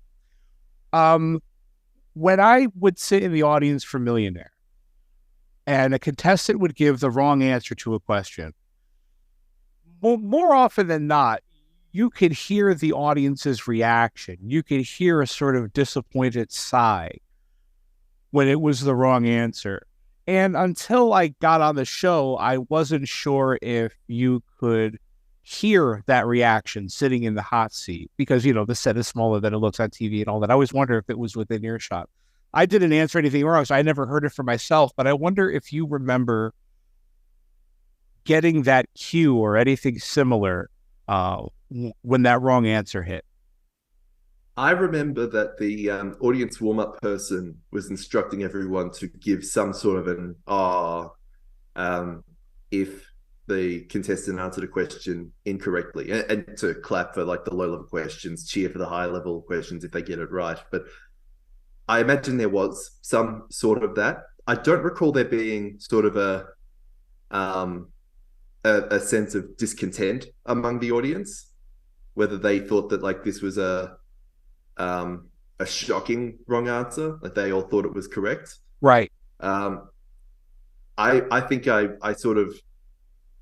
when I would sit in the audience for Millionaire and a contestant would give the wrong answer to a question, more often than not, you could hear the audience's reaction. You could hear a sort of disappointed sigh when it was the wrong answer. And until I got on the show, I wasn't sure if you could hear that reaction sitting in the hot seat because, the set is smaller than it looks on TV and all that. I always wonder if it was within earshot. I didn't answer anything wrong, so I never heard it for myself, but I wonder if you remember getting that cue or anything similar when that wrong answer hit. I remember that the audience warm-up person was instructing everyone to give some sort of an if the contestant answered a question incorrectly, and to clap for like the low-level questions, cheer for the high-level questions if they get it right. But I imagine there was some sort of that. I don't recall there being sort of a sense of discontent among the audience, whether they thought that like this was a shocking wrong answer, like they all thought it was correct. Right. I think I sort of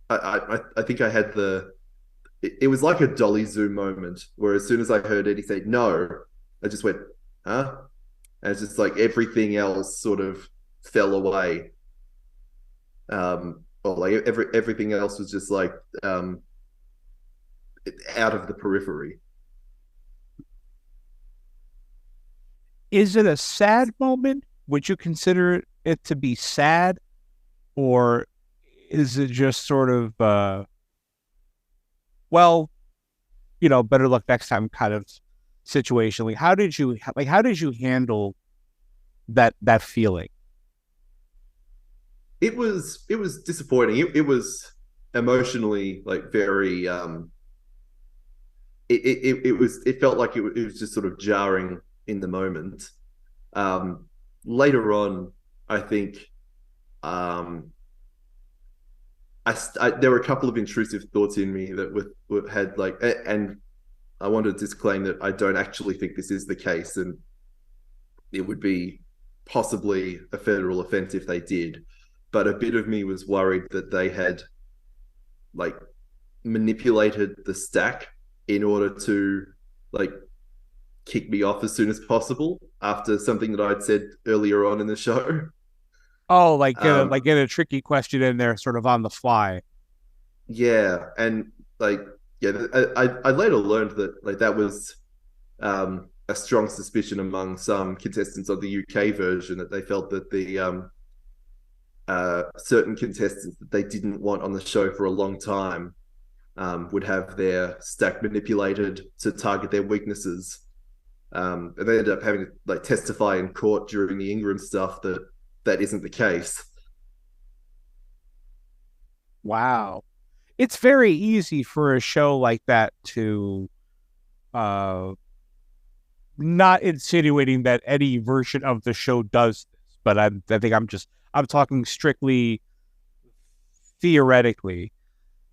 I think I had it was like a dolly zoom moment where as soon as I heard Eddie say no, I just went, huh? And it's just like everything else sort of fell away. Or like everything else was just like out of the periphery. Is it a sad moment? Would you consider it to be sad? Or is it just sort of, better luck next time kind of situation? Like, how did you handle that feeling? It was disappointing. It was emotionally like very, it felt like it was just sort of jarring in the moment. Later on, I think there were a couple of intrusive thoughts in me that had like, and I want to disclaim that I don't actually think this is the case, and it would be possibly a federal offense if they did. But a bit of me was worried that they had like manipulated the stack in order to like kick me off as soon as possible after something that I'd said earlier on in the show. Oh, get a tricky question in there sort of on the fly. Yeah. And like, yeah, I later learned that like that was a strong suspicion among some contestants of the UK version, that they felt that the certain contestants that they didn't want on the show for a long time would have their stack manipulated to target their weaknesses. And they ended up having to like testify in court during the Ingram stuff that isn't the case. Wow. It's very easy for a show like that to not insinuating that any version of the show does this, but I think I'm talking strictly theoretically.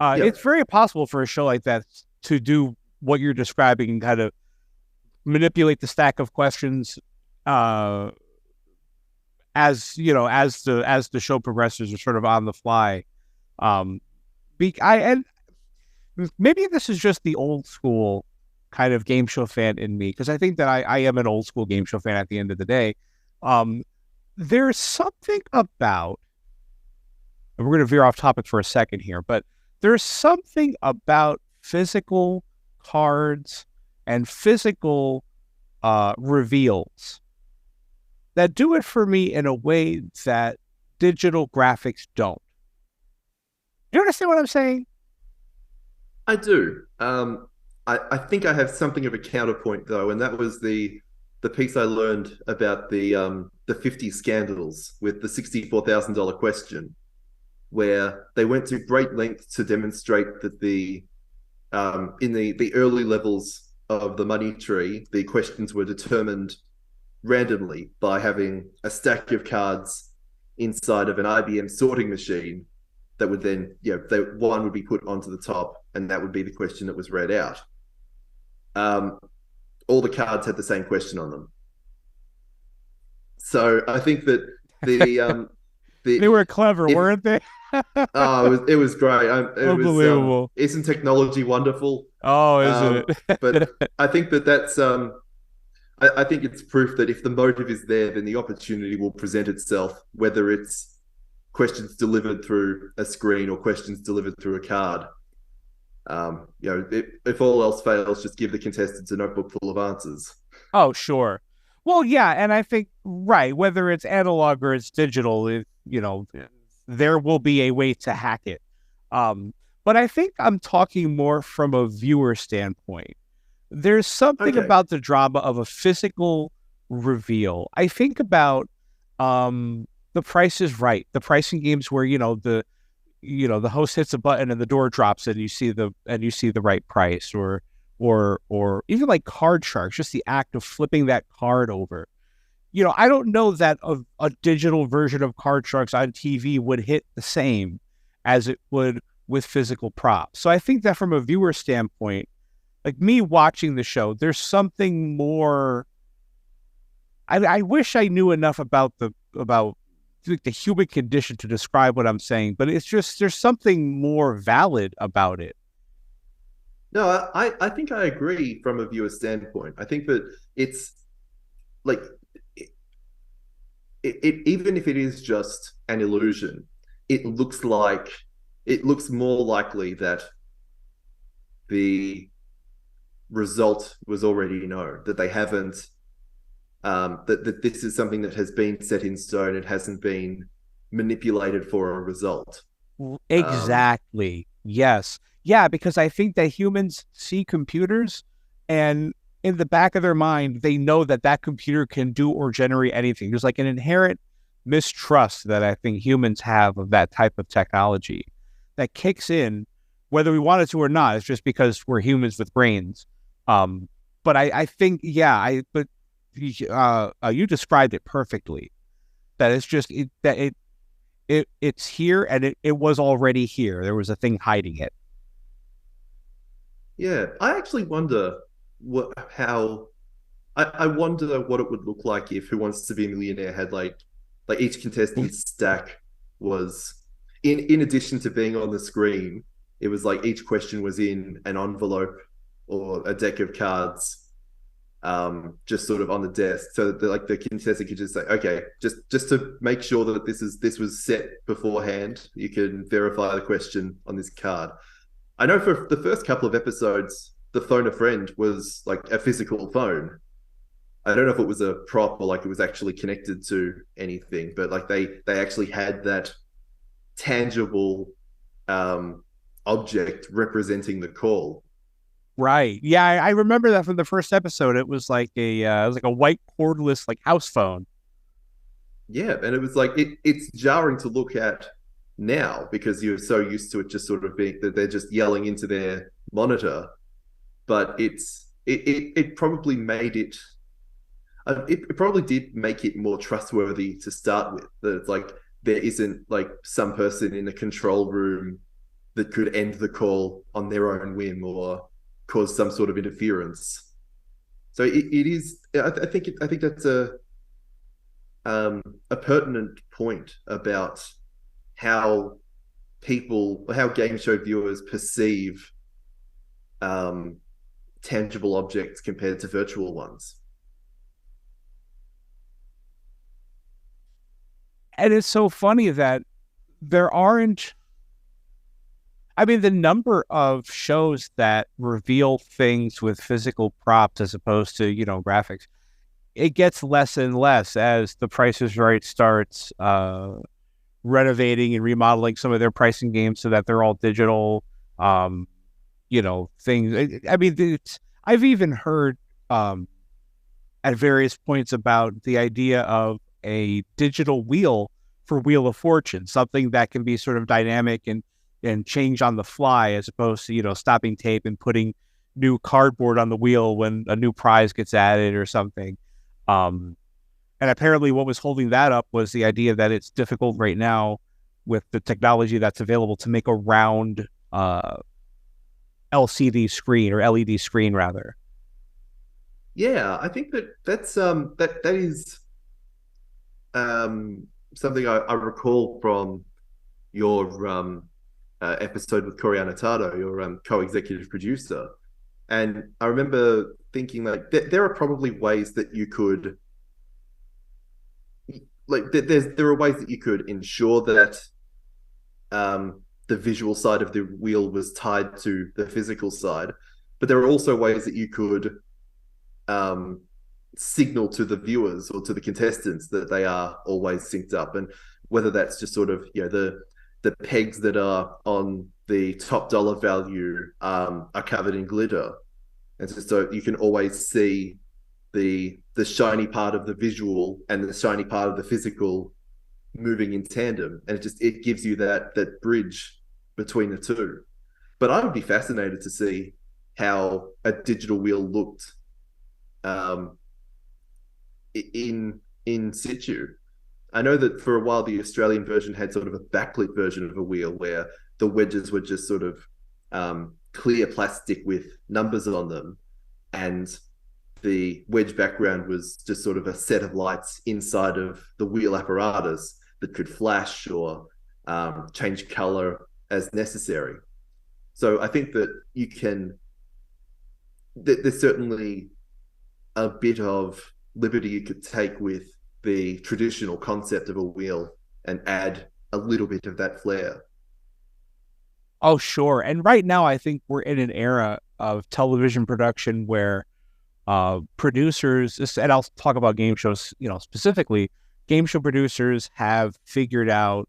It's very possible for a show like that to do what you're describing and kind of manipulate the stack of questions as the show progresses, or sort of on the fly. And maybe this is just the old school kind of game show fan in me, because I think that I am an old school game show fan at the end of the day. There's something about, and we're going to veer off topic for a second here, but there's something about physical cards and physical reveals that do it for me in a way that digital graphics don't. You understand what I'm saying? I do. I think I have something of a counterpoint though, and that was the piece I learned about the 50 scandals with the $64,000 question, where they went to great lengths to demonstrate that in the early levels of the money tree, the questions were determined randomly by having a stack of cards inside of an IBM sorting machine that would then, one would be put onto the top, and that would be the question that was read out. All the cards had the same question on them. So I think that the They were clever, weren't they? it was great. Unbelievable. Isn't technology wonderful? Oh, isn't it? But I think that's I think it's proof that if the motive is there, then the opportunity will present itself, whether it's questions delivered through a screen or questions delivered through a card. If all else fails, just give the contestants a notebook full of answers. Oh, sure. Well, yeah, and I think, right, whether it's analog or it's digital, there will be a way to hack it. But I think I'm talking more from a viewer standpoint. There's something about the drama of a physical reveal. I think about The Price is Right, the pricing games where the host hits a button and the door drops and you see the right price, or even like Card Sharks, just the act of flipping that card over. I don't know that a digital version of Card Sharks on TV would hit the same as it would with physical props. So I think that from a viewer standpoint, like me watching the show, there's something more. I wish I knew enough about the human condition to describe what I'm saying, but it's just there's something more valid about it. No, I think I agree from a viewer standpoint. I think that it's like it even if it is just an illusion, it looks more likely that the result was already known, that they haven't that this is something that has been set in stone. It hasn't been manipulated for a result. Exactly. Yes. Yeah, because I think that humans see computers and in the back of their mind, they know that computer can do or generate anything. There's like an inherent mistrust that I think humans have of that type of technology that kicks in, whether we want it to or not. It's just because we're humans with brains. But I think, you described it perfectly. That it's just it's here and it was already here. There was a thing hiding it. Yeah, I actually wonder I wonder what it would look like if Who Wants to Be a Millionaire had like each contestant's stack was in addition to being on the screen, it was like each question was in an envelope or a deck of cards, just sort of on the desk, so that the contestant could just say, okay, just to make sure that this was set beforehand, you can verify the question on this card. I know for the first couple of episodes, the phone a friend was like a physical phone. I don't know if it was a prop or like it was actually connected to anything, but like they actually had that tangible object representing the call. Right. Yeah, I remember that from the first episode. It was like a white cordless like house phone. Yeah, and it was like it's jarring to look at now because you're so used to it just sort of being that they're just yelling into their monitor. But it probably made it. It probably did make it more trustworthy to start with. That it's like there isn't like some person in a control room that could end the call on their own whim or cause some sort of interference. So it is. I think that's a pertinent point about how game show viewers perceive tangible objects compared to virtual ones. And it's so funny that there aren't. I mean, the number of shows that reveal things with physical props as opposed to, graphics, it gets less and less as The Price is Right starts renovating and remodeling some of their pricing games so that they're all digital, things. I mean, I've even heard at various points about the idea of a digital wheel for Wheel of Fortune, something that can be sort of dynamic and change on the fly as opposed to, stopping tape and putting new cardboard on the wheel when a new prize gets added or something. And apparently what was holding that up was the idea that it's difficult right now with the technology that's available to make a round LCD screen or LED screen rather. Yeah, I think that's that is something I recall from your episode with Cory Anotado, your co-executive producer. And I remember thinking like there are probably ways that you could there are ways that you could ensure that the visual side of the wheel was tied to the physical side, but there are also ways that you could signal to the viewers or to the contestants that they are always synced up, and whether that's just sort of the pegs that are on the top dollar value are covered in glitter, and so you can always see the shiny part of the visual and the shiny part of the physical moving in tandem, and it gives you that bridge between the two. But I would be fascinated to see how a digital wheel looked in situ. I know that for a while the Australian version had sort of a backlit version of a wheel where the wedges were just sort of clear plastic with numbers on them, and the wedge background was just sort of a set of lights inside of the wheel apparatus that could flash or change color as necessary. So I think that there's certainly a bit of liberty you could take with the traditional concept of a wheel and add a little bit of that flair. Oh, sure. And right now, I think we're in an era of television production where producers, and I'll talk about game shows, specifically, game show producers have figured out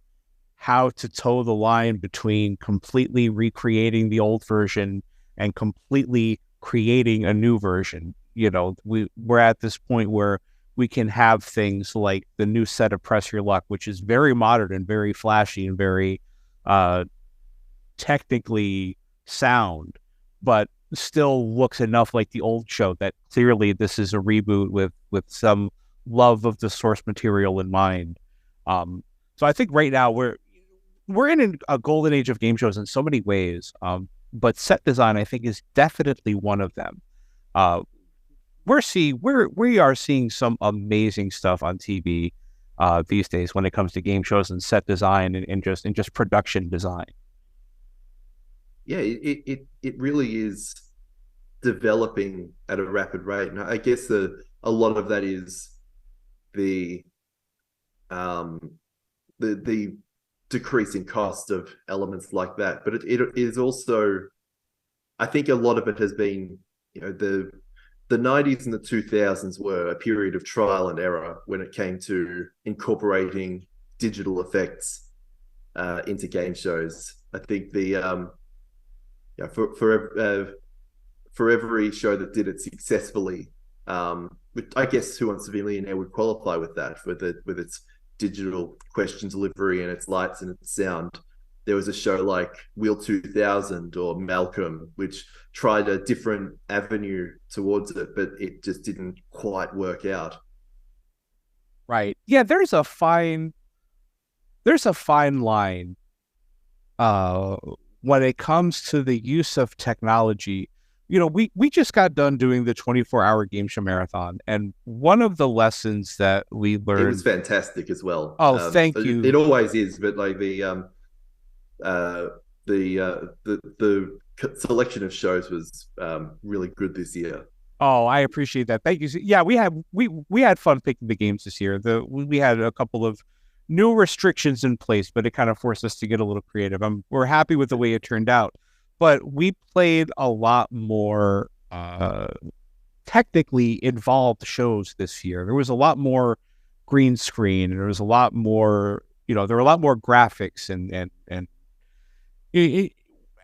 how to toe the line between completely recreating the old version and completely creating a new version. We're at this point where we can have things like the new set of Press Your Luck, which is very modern and very flashy and very technically sound, but still looks enough like the old show that clearly this is a reboot with some love of the source material in mind. So I think right now we're in a golden age of game shows in so many ways, but set design I think is definitely one of them. We are seeing some amazing stuff on TV these days when it comes to game shows and set design and just production design. Yeah, it really is developing at a rapid rate, and I guess a lot of that is the decreasing cost of elements like that. But it is also, I think a lot of it has been, the 90s and the 2000s were a period of trial and error when it came to incorporating digital effects into game shows. I think for every show that did it successfully, I guess Who Wants to Be a Millionaire would qualify with that, with its digital question delivery and its lights and its sound. There was a show like Wheel 2000 or Malcolm, which tried a different avenue towards it, but it just didn't quite work out. Right. Yeah, there's a fine line when it comes to the use of technology. We just got done doing the 24-hour game show marathon, and one of the lessons that we learned, it was fantastic as well. Oh, thank you. It always is, but like the selection of shows was really good this year. Oh, I appreciate that. Thank you. Yeah, we had fun picking the games this year. We had a couple of new restrictions in place, but it kind of forced us to get a little creative. We're happy with the way it turned out, but we played a lot more technically involved shows this year. There was a lot more green screen, and there was a lot more, there were a lot more graphics, and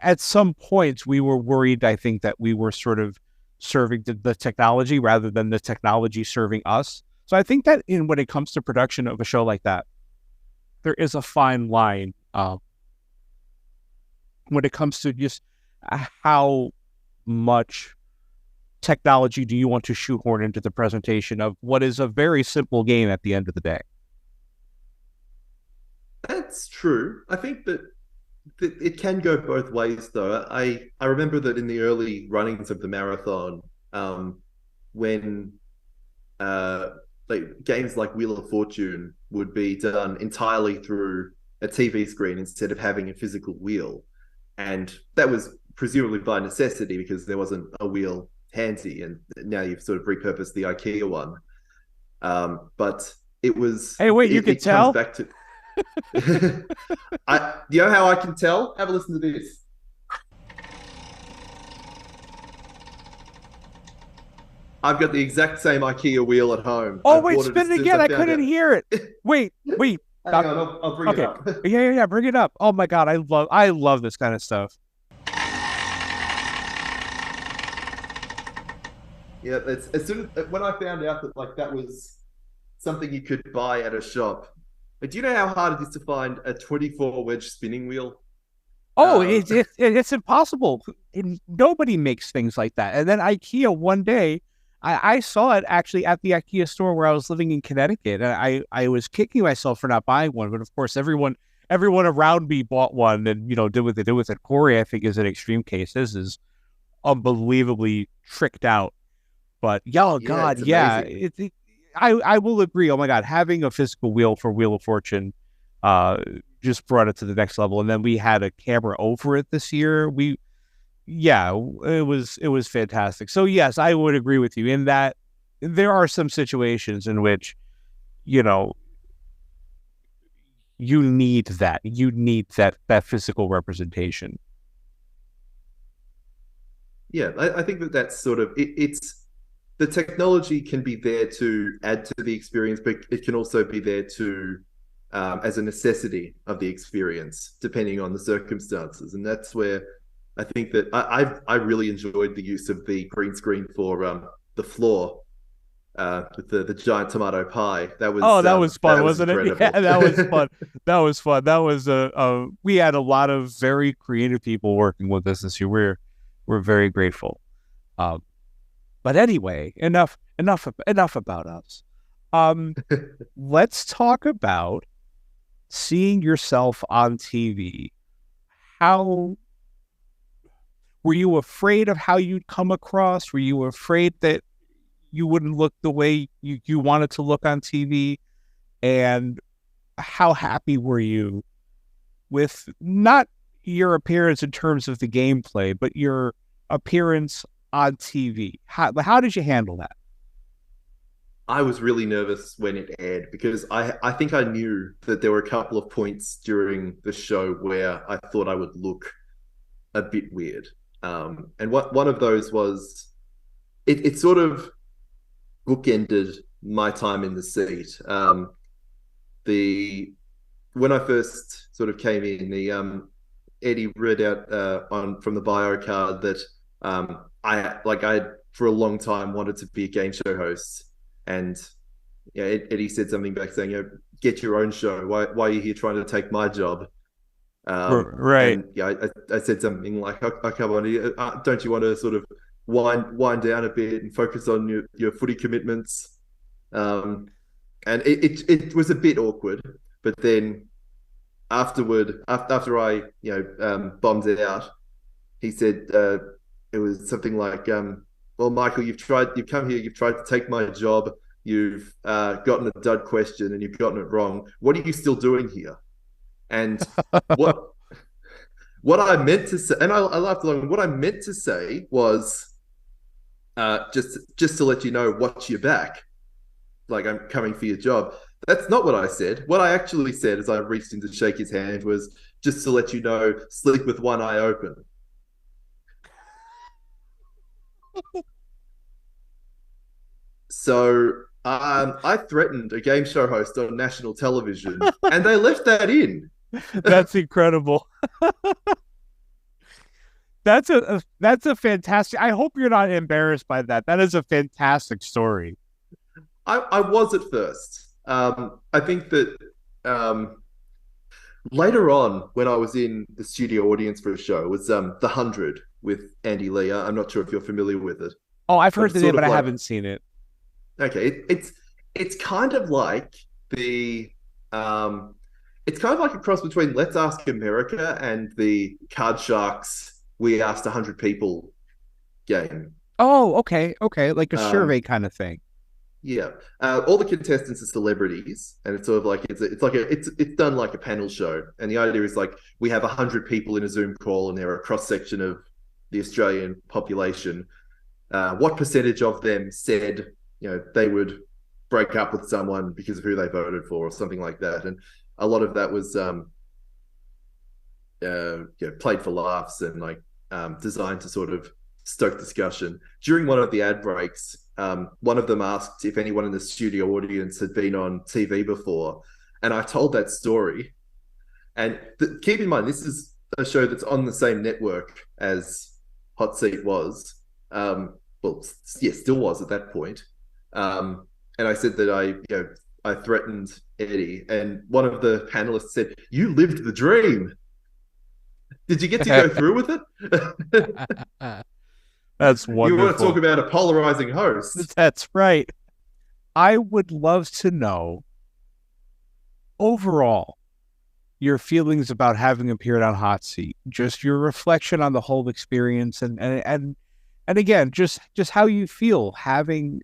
at some points we were worried, I think, that we were sort of serving the technology rather than the technology serving us. So I think that when it comes to production of a show like that, there is a fine line when it comes to just how much technology do you want to shoehorn into the presentation of what is a very simple game at the end of the day. That's true. I think that it can go both ways, though. I remember that in the early runnings of the marathon, when like games like Wheel of Fortune would be done entirely through a TV screen instead of having a physical wheel, and that was presumably by necessity because there wasn't a wheel handy, and now you've sort of repurposed the IKEA one. But it was. Hey, wait, you could tell? Comes back to. You know how I can tell? Have a listen to this. I've got the exact same IKEA wheel at home. Oh, wait, spin it again. I couldn't hear it. Wait. Hang on, I'll bring it up. Yeah, bring it up. Oh my God, I love this kind of stuff. Yeah, it's as soon as when I found out that like that was something you could buy at a shop. But do you know how hard it is to find a 24 wedge spinning wheel? Oh, it's impossible. Nobody makes things like that. And then IKEA one day, I saw it actually at the IKEA store where I was living in Connecticut, and I was kicking myself for not buying one. But of course, everyone around me bought one, and did what they did with it. Cory, I think, is an extreme case. This is unbelievably tricked out. But God, yeah, I will agree. Oh my God, having a physical wheel for Wheel of Fortune, just brought it to the next level. And then we had a camera over it this year. It was fantastic. So yes, I would agree with you in that there are some situations in which, you need that physical representation. Yeah, I think that's sort of it's the technology can be there to add to the experience, but it can also be there to as a necessity of the experience, depending on the circumstances. And that's where I think that I really enjoyed the use of the green screen for the floor with the giant tomato pie. That was fun, wasn't it? Yeah, that was fun. That was fun. That was we had a lot of very creative people working with us this year. We're very grateful. But anyway, enough about us. Let's talk about seeing yourself on TV. How were you afraid of how you'd come across? Were you afraid that you wouldn't look the way you wanted to look on TV? And how happy were you with not your appearance in terms of the gameplay, but your appearance on TV? How did you handle that? I was really nervous when it aired because I think I knew that there were a couple of points during the show where I thought I would look a bit weird. And one of those was it sort of bookended my time in the seat. When I first sort of came in, Eddie read out from the bio card that I for a long time wanted to be a game show host, and Eddie said something back saying, "Get your own show. Why are you here trying to take my job?" Right. And, I said something like, "Oh, come on, don't you want to sort of wind down a bit and focus on your footy commitments?" And it was a bit awkward, but then after I bombed it out, he said it was something like, "Well, Michael, you've come here, you've tried to take my job, you've gotten a dud question and you've gotten it wrong. What are you still doing here?" And what I meant to say, and I laughed along. What I meant to say was, just to let you know, watch your back. Like, I'm coming for your job. That's not what I said. What I actually said as I reached in to shake his hand was, just to let you know, sleep with one eye open. So I threatened a game show host on national television, and they left that in. That's incredible. That's a fantastic. I hope you're not embarrassed by that. That is a fantastic story. I was at first. I think that later on, when I was in the studio audience for a show, it was The 100 with Andy Lee. I'm not sure if you're familiar with it. Oh, I've heard the name, but I haven't seen it. Okay, it's kind of like it's kind of like a cross between Let's Ask America and the Card Sharks We Asked 100 People game. Oh, okay, like a survey kind of thing. Yeah, all the contestants are celebrities, and it's sort of like it's done like a panel show, and the idea is like we have 100 people in a Zoom call, and they're a cross section of the Australian population. What percentage of them said they would break up with someone because of who they voted for, or something like that, and a lot of that was played for laughs and like designed to sort of stoke discussion. During one of the ad breaks, one of them asked if anyone in the studio audience had been on TV before, and I told that story. And keep in mind, this is a show that's on the same network as Hot Seat was. Still was at that point. And I said that I threatened Eddie, and one of the panelists said, "You lived the dream." Did you get to go through with it? That's wonderful. You want to talk about a polarizing host? That's right. I would love to know, overall, your feelings about having appeared on Hot Seat, just your reflection on the whole experience, and again, just how you feel having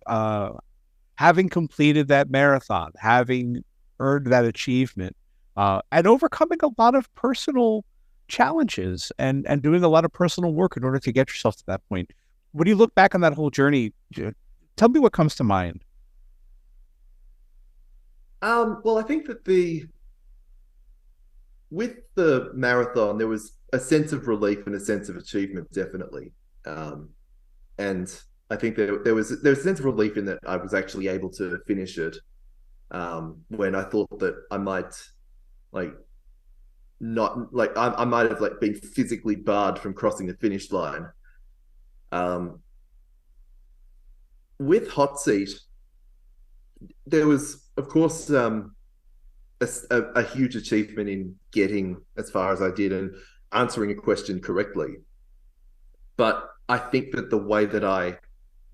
completed that marathon, having earned that achievement, and overcoming a lot of personal challenges and doing a lot of personal work in order to get yourself to that point. When you look back on that whole journey, tell me what comes to mind. Well, I think that with the marathon, there was a sense of relief and a sense of achievement, definitely. And I think there was a sense of relief in that I was actually able to finish it, when I thought that I might I might have been physically barred from crossing the finish line. With Hot Seat, there was, of course, a huge achievement in getting as far as I did and answering a question correctly. But I think that the way that I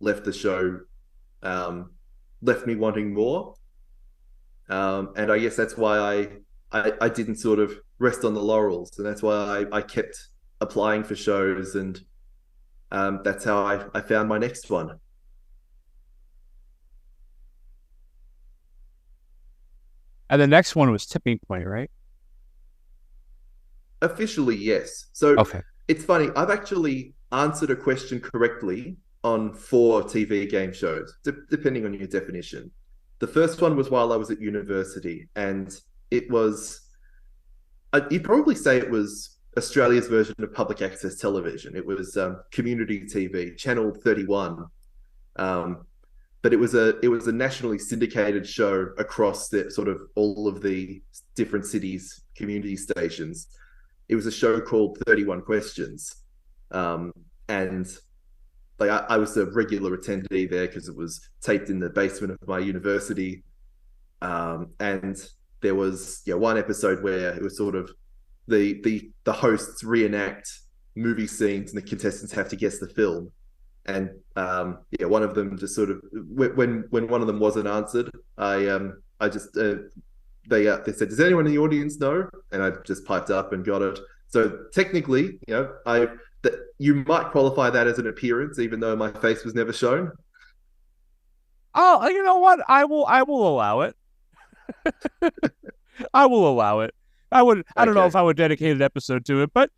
left the show left me wanting more. And I guess that's why I didn't sort of rest on the laurels, and that's why I kept applying for shows, and that's how I found my next one. And the next one was Tipping Point, right? Officially, yes. So okay. It's funny, I've actually answered a question correctly on 4 TV game shows, depending on your definition. The first one was while I was at university, and it was, you'd probably say it was Australia's version of public access television. It was community TV, Channel 31. But it was a nationally syndicated show across the sort of all of the different cities' community stations. It was a show called 31 Questions. And I was a regular attendee there because it was taped in the basement of my university. And there was one episode where it was sort of the hosts reenact movie scenes and the contestants have to guess the film. And one of them just sort of, when one of them wasn't answered, they said, "Does anyone in the audience know?" And I just piped up and got it. So technically, you might qualify that as an appearance, even though my face was never shown. Oh, you know what? I will allow it. I will allow it. I don't know if I would dedicate an episode to it, but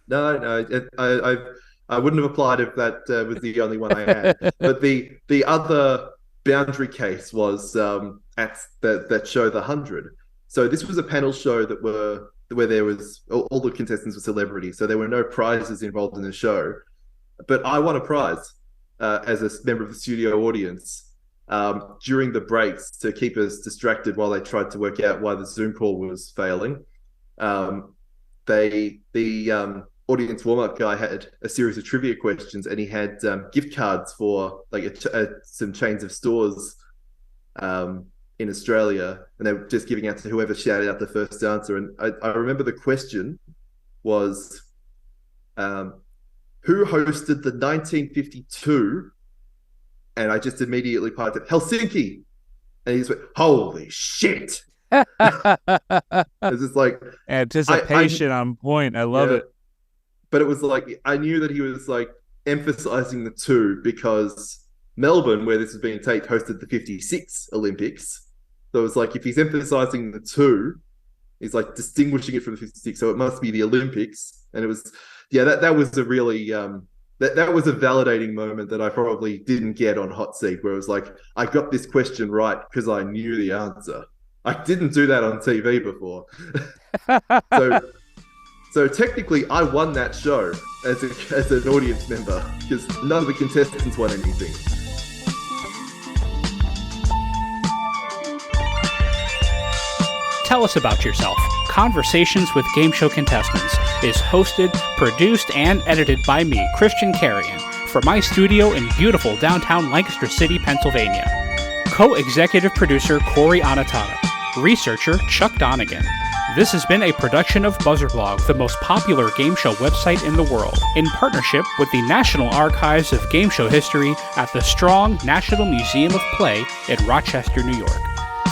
No, I wouldn't have applied if that was the only one I had. But the other boundary case was at that show, The 100. So this was a panel show where there was all the contestants were celebrities, so there were no prizes involved in the show. But I won a prize as a member of the studio audience during the breaks to keep us distracted while they tried to work out why the Zoom call was failing. The audience warm-up guy had a series of trivia questions, and he had gift cards for some chains of stores in Australia, and they were just giving out to whoever shouted out the first answer. And I remember the question was, who hosted the 1952? And I just immediately piped up, Helsinki. And he just went, "Holy shit." It's just like anticipation on point. I love it. But it was like, I knew that he was like emphasizing the 2 because Melbourne, where this is being taped, hosted the 56 Olympics. So it's like if he's emphasizing the two, he's like distinguishing it from the 56. So it must be the Olympics. And it was, that was a really, that was a validating moment that I probably didn't get on Hot Seat, where it was like, I got this question right because I knew the answer. I didn't do that on TV before. So technically, I won that show as an audience member because none of the contestants won anything. Tell Us About Yourself, Conversations with Game Show Contestants, is hosted, produced, and edited by me, Christian Carrion, from my studio in beautiful downtown Lancaster City, Pennsylvania. Co-executive producer Cory Anotado, researcher Chuck Donegan. This has been a production of BuzzerBlog, the most popular game show website in the world, in partnership with the National Archives of Game Show History at the Strong National Museum of Play in Rochester, New York.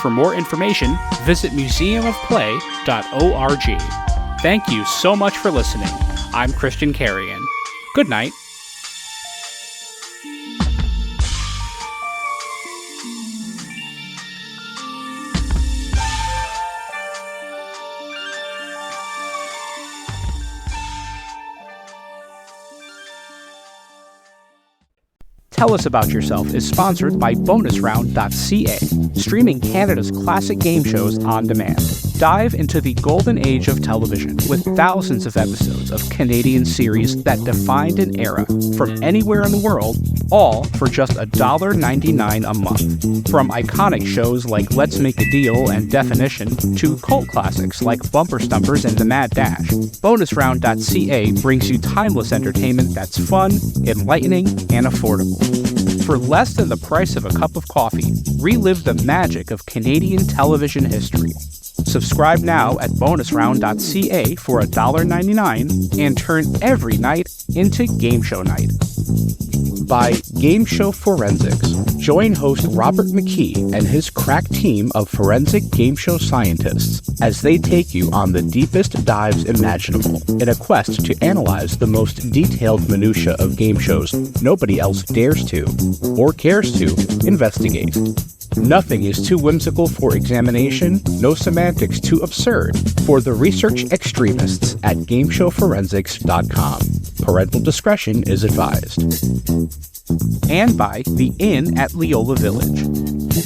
For more information, visit museumofplay.org. Thank you so much for listening. I'm Christian Carrion. Good night. Tell Us About Yourself is sponsored by bonusround.ca, streaming Canada's classic game shows on demand. Dive into the golden age of television with thousands of episodes of Canadian series that defined an era from anywhere in the world, all for just $1.99 a month. From iconic shows like Let's Make a Deal and Definition to cult classics like Bumper Stumpers and The Mad Dash, bonusround.ca brings you timeless entertainment that's fun, enlightening, and affordable. For less than the price of a cup of coffee, relive the magic of Canadian television history. Subscribe now at bonusround.ca for $1.99 and turn every night into Game Show Night. By Game Show Forensics. Join host Robert McKee and his crack team of forensic game show scientists as they take you on the deepest dives imaginable in a quest to analyze the most detailed minutia of game shows nobody else dares to, or cares to, investigate. Nothing is too whimsical for examination, no semantics too absurd for the research extremists at GameShowForensics.com. Parental discretion is advised. And by The Inn at Leola Village.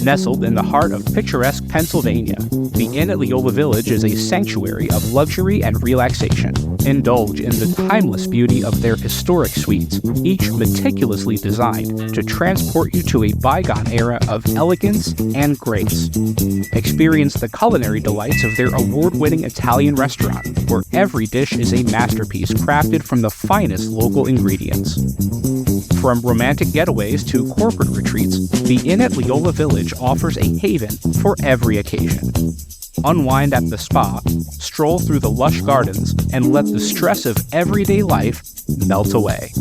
Nestled in the heart of picturesque Pennsylvania, the Inn at Leola Village is a sanctuary of luxury and relaxation. Indulge in the timeless beauty of their historic suites, each meticulously designed to transport you to a bygone era of elegance and grace. Experience the culinary delights of their award-winning Italian restaurant, where every dish is a masterpiece crafted from the finest local ingredients. From romantic getaways to corporate retreats, the Inn at Leola Village offers a haven for every occasion. Unwind at the spa, stroll through the lush gardens, and let the stress of everyday life melt away.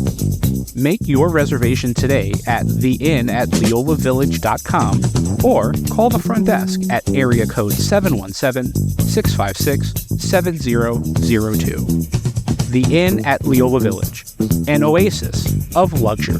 Make your reservation today at theinnatleolavillage.com or call the front desk at area code 717-656-7002. The Inn at Leola Village, an oasis of luxury.